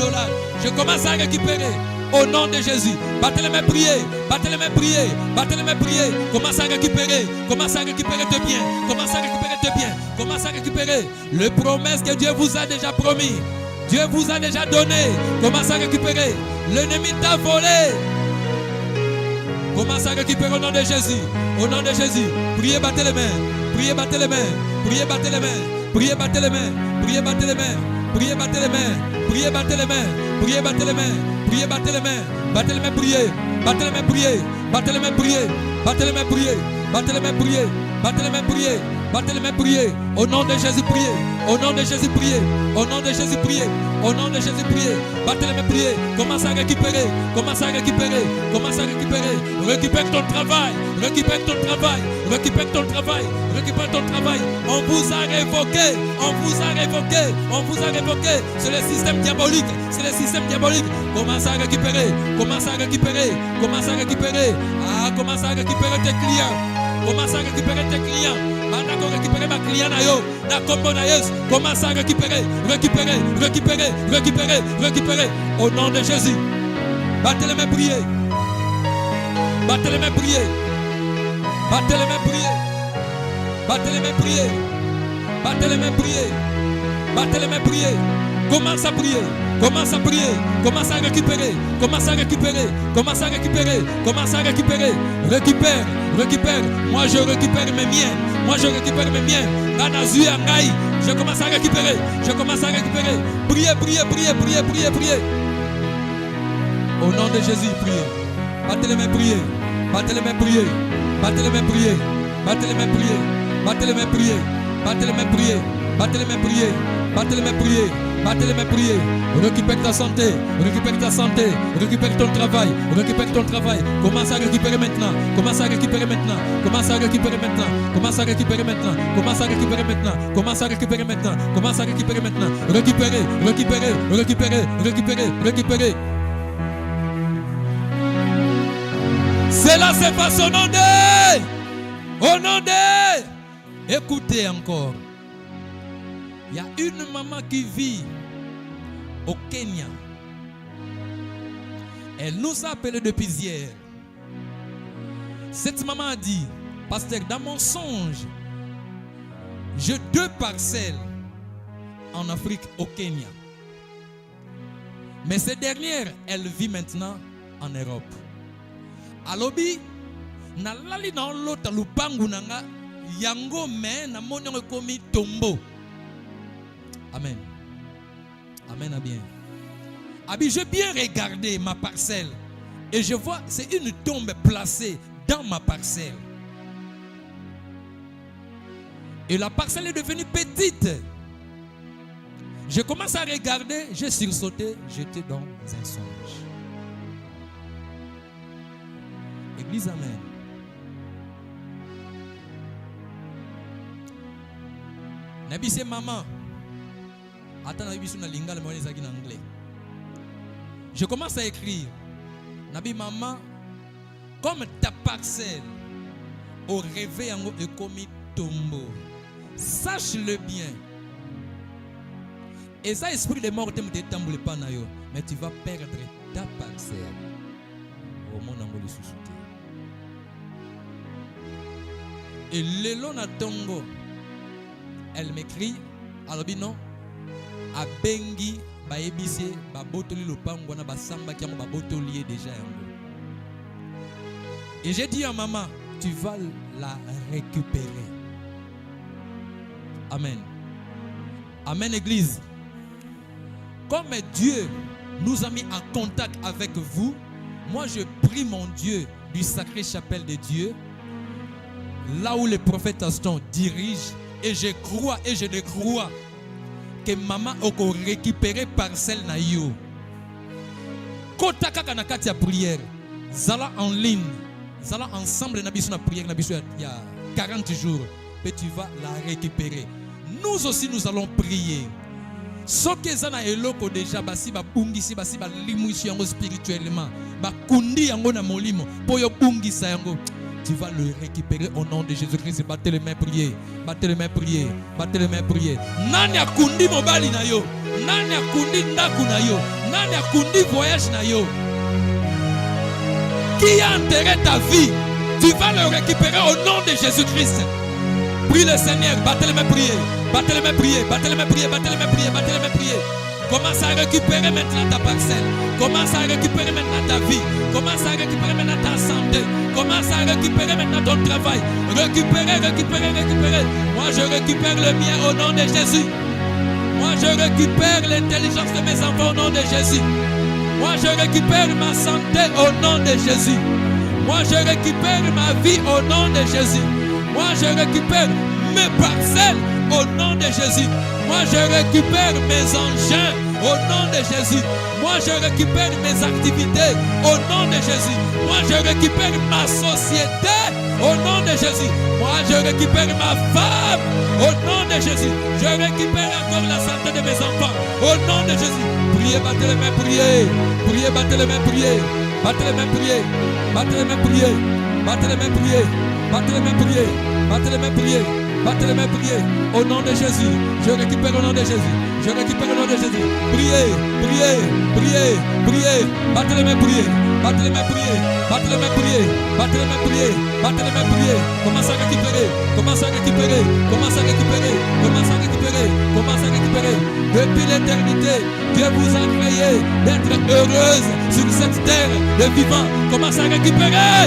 Je commence à récupérer. Au nom de Jésus. Battez les mains, priez. Battez les mains, priez. Battez les mains, priez. Commence à récupérer. Commence à récupérer tes biens. Commence à récupérer tes biens. Commence à récupérer les promesses que Dieu vous a déjà promis. Dieu vous a déjà donné. Commence à récupérer. L'ennemi t'a volé. Commence à récupérer au nom de Jésus. Au nom de Jésus. Priez, battez les mains. Priez, battez les mains. Priez, battez les mains. Priez, battez les mains. Priez, battez les mains. Priez, battez les mains. Priez, battez les mains. Priez, battez les mains. Priez, battez les mains. Battez les mains, priez. Battez les mains, priez. Battez les mains, priez. Battez les mains, priez. Battez les mains, priez. Battez les mains, priez. Battez les mains, priez. Au nom de Jésus, priez. Au nom de Jésus, priez. Au nom de Jésus, priez. Au nom de Jésus, priez. Battez les mains, priez. Commence à récupérer. Commence à récupérer. Commence à récupérer. Récupère ton travail. Récupère ton travail. Récupère ton travail. Récupère ton travail. On vous a révoqué. On vous a révoqué. On vous a révoqué. C'est le système diabolique. C'est le système diabolique. Commence à récupérer. Commence à récupérer. Commence à récupérer. Ah, commence à récupérer tes clients. Commence à récupérer tes clients. Maintenant, récupérer ma client na yo. Na combo na yes. Commence à récupérer. Récupérer. Récupérer. Récupérer. Récupérer. Au nom de Jésus. Battez les mains, priez. Battez les mains, priez. Battez les mains, priez. Battez les mains, priez. Battez les mains, priez. Battez les mains, priez. Commence à prier. Commence à prier. Commence à récupérer. Commence à récupérer. Commence à récupérer. Commence à récupérer. Récupère. Récupère. Moi je récupère mes miens. Moi je récupère mes miens. Je commence à récupérer. Je commence à récupérer. Priez, priez, priez, priez, priez, priez. Au nom de Jésus, priez. Battez les mains, priez. Battez les mains, priez. Battez les mains, priez. Battez les mains, priez. Battez les mains, priez. Battez les mains, priez. Battez les mains, priez. Battez les mains, priez. Battez les mains, priez. Récupère ta santé. Récupère ta santé. Récupère ton travail. Récupère ton travail. Commence à récupérer maintenant. Commence à récupérer maintenant. Commence à récupérer maintenant. Commence à récupérer maintenant. Commence à récupérer maintenant. Commence à récupérer maintenant. Commence à récupérer maintenant. Récupérer. Récupérer. Récupérer. Récupérer. Récupérer. Cela se passe au nom de. Au nom de. Écoutez encore. Il y a une maman qui vit au Kenya. Elle nous a appelé depuis hier. Cette maman a dit, pasteur, dans mon songe, j'ai 2 parcelles en Afrique, au Kenya. Mais cette dernière, elle vit maintenant en Europe. Alobi, na lali na lota lupangu nanga yango me na monyo komi tombo. Amen. Amen à bien. Abi, j'ai bien regardé ma parcelle et je vois c'est une tombe placée dans ma parcelle. Et la parcelle est devenue petite. Je commence à regarder, j'ai sursauté, j'étais dans un songe. Église, amen. Nabi c'est maman. Attends, Nabi c'est lingala mais on est en anglais. Je commence à écrire. Nabi maman, comme ta parcelle au réveil en est comme tombeau. Sache-le bien. Et ça, esprit de mort, mais tu vas perdre ta parcelle. Au monde en le sous-souté. Et Lelona Tongo, elle m'écrit, alors non, à Bengi, Baebise, Babotoli Lopangwana, Basamba, qui ont Babotoli déjà. Et j'ai dit à maman, tu vas la récupérer. Amen. Amen, Église. Comme Dieu nous a mis en contact avec vous, moi je prie mon Dieu du sacré chapelle de Dieu, là où le prophète Aston dirige, et je crois et je ne crois que maman a récupéré parcelle na yo. Kota kaka na kati ya prière, zala en ligne, zala ensemble na biso na prière na biso il y a 40 jours, et tu vas la récupérer. Nous aussi nous allons prier. Soki ezana eloko déjà basi ba bungisi basi ba limuisi yango spirituellement ba kundi yango na molimo po yo bungisa yango, tu vas le récupérer au nom de Jésus-Christ. Battez les mains, priez. Battez les mains, priez. Battez les mains, priez. Nani akundi mobali na yo, nani akundi ndaku na yo, nani akundi voyage na yo, qui a enterré ta vie, tu vas le récupérer au nom de Jésus-Christ. Prie le Seigneur, battez les mains, priez. Battez les mains, priez. Battez les mains, priez. Battez les mains, priez. Battez les mains, priez. Commence à récupérer maintenant ta parcelle. Commence à récupérer maintenant ta vie. Commence à récupérer maintenant ta santé. Commence à récupérer maintenant ton travail. Récupérer, récupérer, récupérer. Moi je récupère le mien au nom de Jésus. Moi je récupère l'intelligence de mes enfants au nom de Jésus. Moi je récupère ma santé au nom de Jésus. Moi je récupère ma vie au nom de Jésus. Moi je récupère mes parcelles au nom de Jésus. Moi je récupère mes engins au nom de Jésus. Moi je récupère mes activités au nom de Jésus. Moi je récupère ma société au nom de Jésus. Moi je récupère ma femme au nom de Jésus. Je récupère encore la santé de mes enfants au nom de Jésus. Priez, battez les mains, priez. Priez, battez les mains, priez. Battez les mains, priez. Battez les mains, priez. Battez les mains, priez. Battez les mains, priez. Battez les mains, priez. Battez les mains, priez. Au nom de Jésus. Je récupère au nom de Jésus. Je récupère au nom de Jésus. Priez, priez, priez, priez. Battez les mains, priez. Battez les mains, priez. Battez les mains, priez. Battez les mains, priez. Battez les mains, priez. Commence à récupérer. Commence à récupérer. Commence à récupérer. Commence à récupérer. Commence à récupérer. Depuis l'éternité, Dieu vous a créé d'être heureuse sur cette terre de vivant. Commence à récupérer.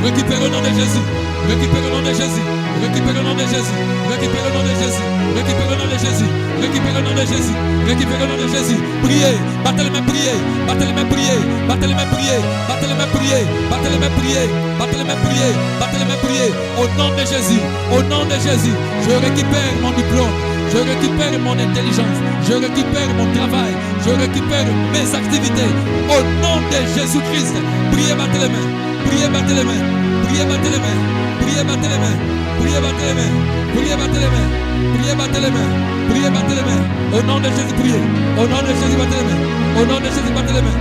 Récupère au nom de Jésus. Récupère au nom de Jésus. Récupère au nom de Jésus. Récupère au nom de Jésus. Récupère au nom de Jésus. Récupère au nom de Jésus. Récupère au nom de Jésus. Priez. Battez les mains, priez. Battez les mains, priez. Battez les mains, priez. Battez les mains, priez. Battez les mains, priez. Battez les mains, priez. Battez les mains, priez. Au nom de Jésus. Au nom de Jésus. Je récupère mon diplôme. Je récupère mon intelligence. Je récupère mon travail. Je récupère mes activités. Au nom de Jésus-Christ. Priez, battez les mains. Priez, battez les mains. Priez, battez les mains. Priez, battez les mains. Priez, battez les mains. Priez, battez les mains. Priez, battez les mains. Priez, battez les mains. Au nom de Jésus, priez. Au nom de Jésus, battez les mains. Au nom de Jésus, battez les mains.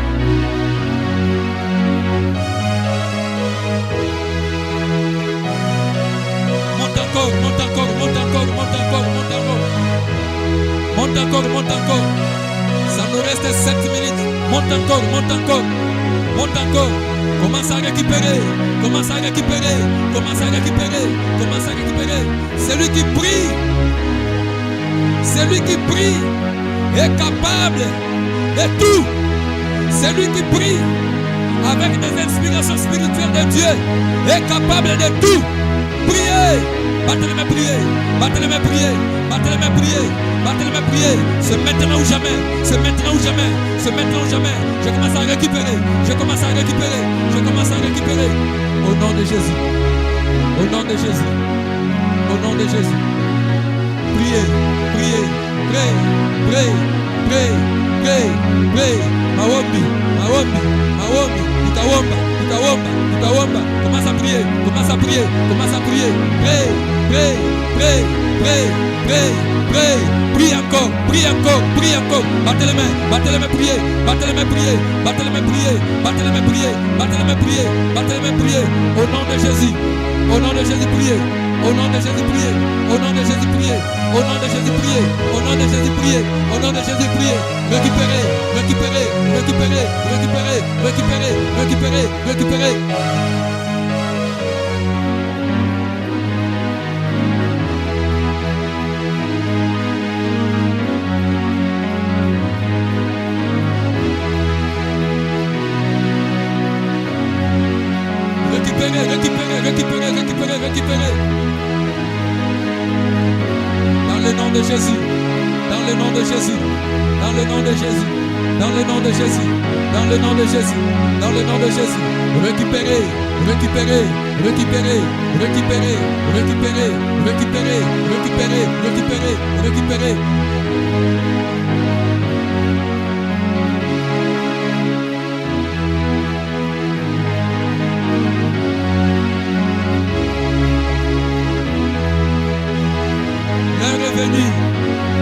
Monte encore, monte encore, monte encore, monte encore, monte encore. Monte encore, monte encore. Ça nous reste 7 minutes. Monte encore, monte encore. Monte encore. Commence à récupérer. Commence à récupérer. Commence à récupérer. Commence à récupérer. Celui qui prie. Celui qui prie est capable de tout. Celui qui prie avec des inspirations spirituelles de Dieu est capable de tout. Priez. Battez les mains, priez. Battez les mains, priez. Battez les mains, priez. Battez les mains, priez. C'est maintenant ou jamais. C'est maintenant ou jamais. C'est maintenant ou jamais. Je commence à récupérer. Je commence à récupérer. Je commence à récupérer. Au nom de Jésus. Au nom de Jésus. Au nom de Jésus. Priez. Priez. Priez. Priez. Priez. Priez. Priez. Maombi. Maombi. Maombi. Utawomba. Utawomba. Utawomba. Commence à prier. Commence à prier. Commence à prier. Priez. Priez. Priez. Priez. Priez. Priez. Prie encore. Prie encore. Prie encore. Battez les mains. Battez les mains. Priez. Battez les mains. Priez. Battez les mains. Priez. Battez les mains. Priez. Battez les mains. Priez. Battez les mains. Priez. Au nom de Jésus. Au nom de Jésus. Priez. Au nom de Jésus, priez. Au nom de Jésus, priez. Au nom de Jésus, priez. Au nom de Jésus, priez. Au nom de Jésus, priez. Récupérez, récupérez, récupérez, récupérez, récupérez, récupérez, récupérez. Récupérez, récupérez, récupérez, récupérez, récupérez. Dans le nom de Jésus. Dans le nom de Jésus. Dans le nom de Jésus. Dans le nom de Jésus. Dans le nom de Jésus. Dans le nom de Jésus. Récupérez, récupérez, récupérez, récupérez, récupérez, récupérez, récupérez, récupérez, récupérez.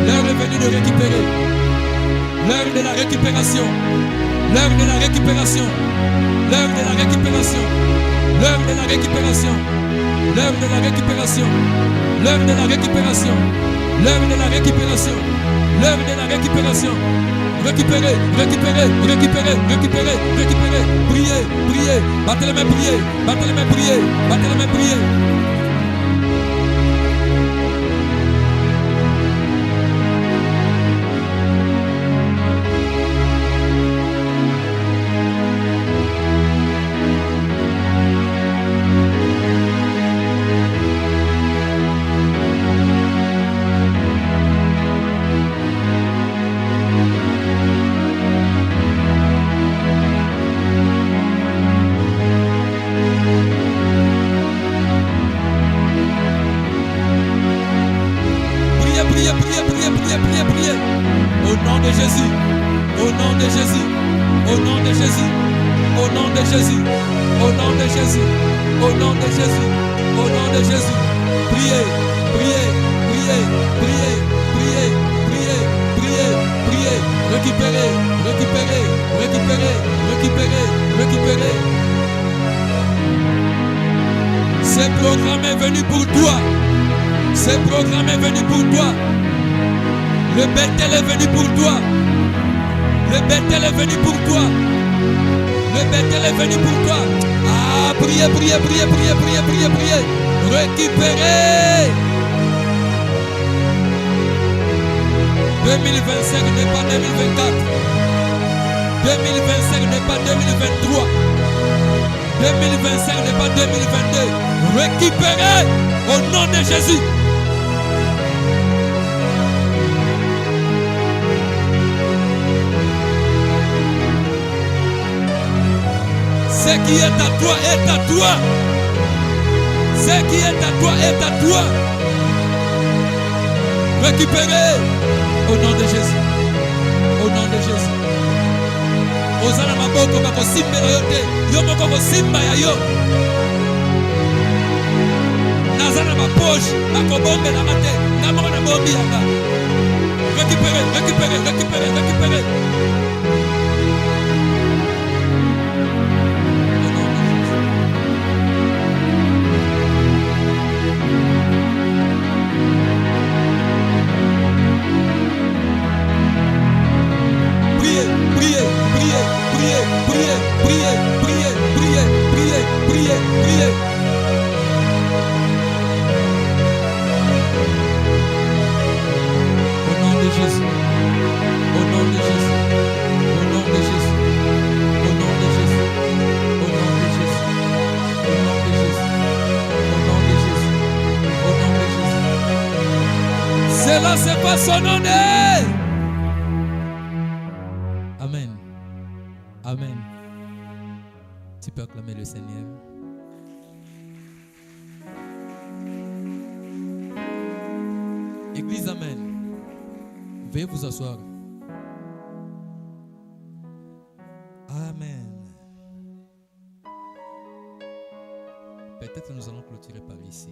L'heure est venue de récupérer. L'heure de la récupération. L'heure de la récupération. L'heure de la récupération. L'heure de la récupération. L'heure de la récupération. L'heure de la récupération. L'heure de la récupération. L'heure de la récupération. Récupérez, récupérez, récupérez, récupérez, récupérez. Priez, priez. Battez les mains, priez. Battez les mains, priez. Battez les mains, priez. Récupérez. 2025 n'est pas 2024. 2025 n'est pas 2023. 2025 n'est pas 2022. Récupérez au nom de Jésus. Ce qui est à toi est à toi. Ce qui est à toi est à toi. Récupérez au nom de Jésus. Au nom de Jésus. Ozana maboko bako simba yote. Yo moko simba ya yo. Nazana ma poche bako bombe na mate. Na moko na bombi yanga. Récupérez, récupérez, récupérez, récupérez. Au nom de Jésus. Cela se passe au nom de... Amen. Amen. Tu peux acclamer le Seigneur. Église, amen. Veuillez vous asseoir. Amen. Peut-être nous allons clôturer par ici.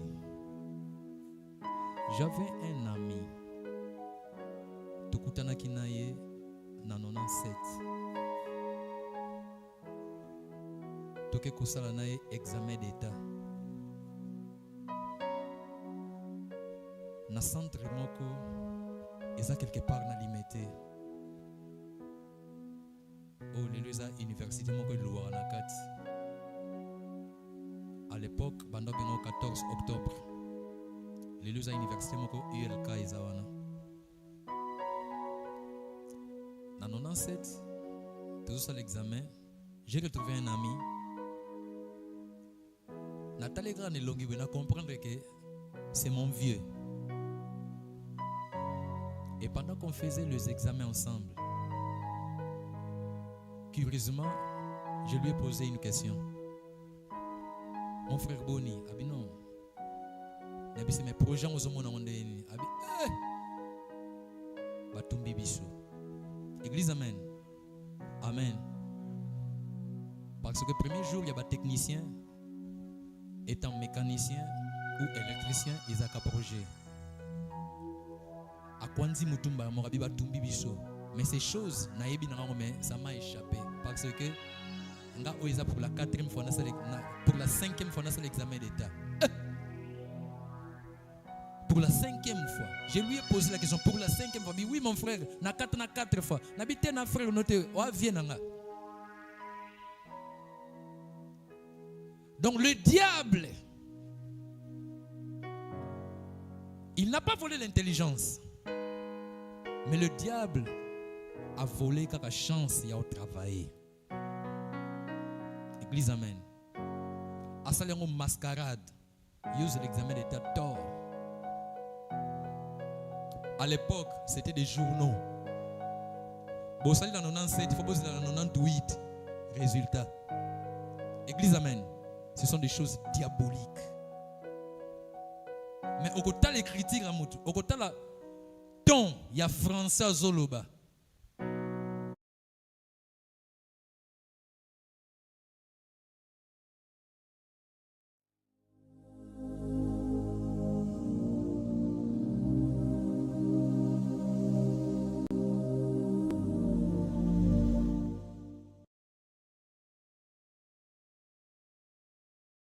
J'avais un ami. Tukutana kinaye na 97. Toke kosala naye examen d'état. Na centre moko eza quelque part na limité. Oh lelo eza université moko eluwa na kati. À l'époque banda bengo 14 octobre. Lelo eza université moko ULK eza wana. Na 97 tozosala l'examen, j'ai retrouvé un ami. Nathalie Grand et Longi, on a comprendre que c'est mon vieux. Et pendant qu'on faisait les examens ensemble, curieusement, je lui ai posé une question. Mon frère Boni, abi non. Nabi c'est mes projets aux hommes on dit abi batumbi biso. Église amen. Amen. Parce que le premier jour, il y a des techniciens étant mécanicien ou électricien, ils ont un projet. À Kwanzi Mutumba, Morabi Batumbi Biso. Mais ces choses, ça m'a échappé. Parce que, pour la 4e fois, pour la 5e fois, c'est l'examen d'État. Pour la 5e fois, je lui ai posé la question. Pour la 5e fois, oui, mon frère, na 4 fois. N'habitez na frère, noté, viens. Donc le diable, il n'a pas volé l'intelligence, mais le diable a volé la chance il y a au travail. Église amen. À ça une mascarade, use l'examen d'état tort. À l'époque, c'était des journaux. Bon, ça dans 97, il faut poser dans 98. Résultat. Église amen. Ce sont des choses diaboliques. Mais au côté les critiques, au côté la ton, il y a français Zoloba.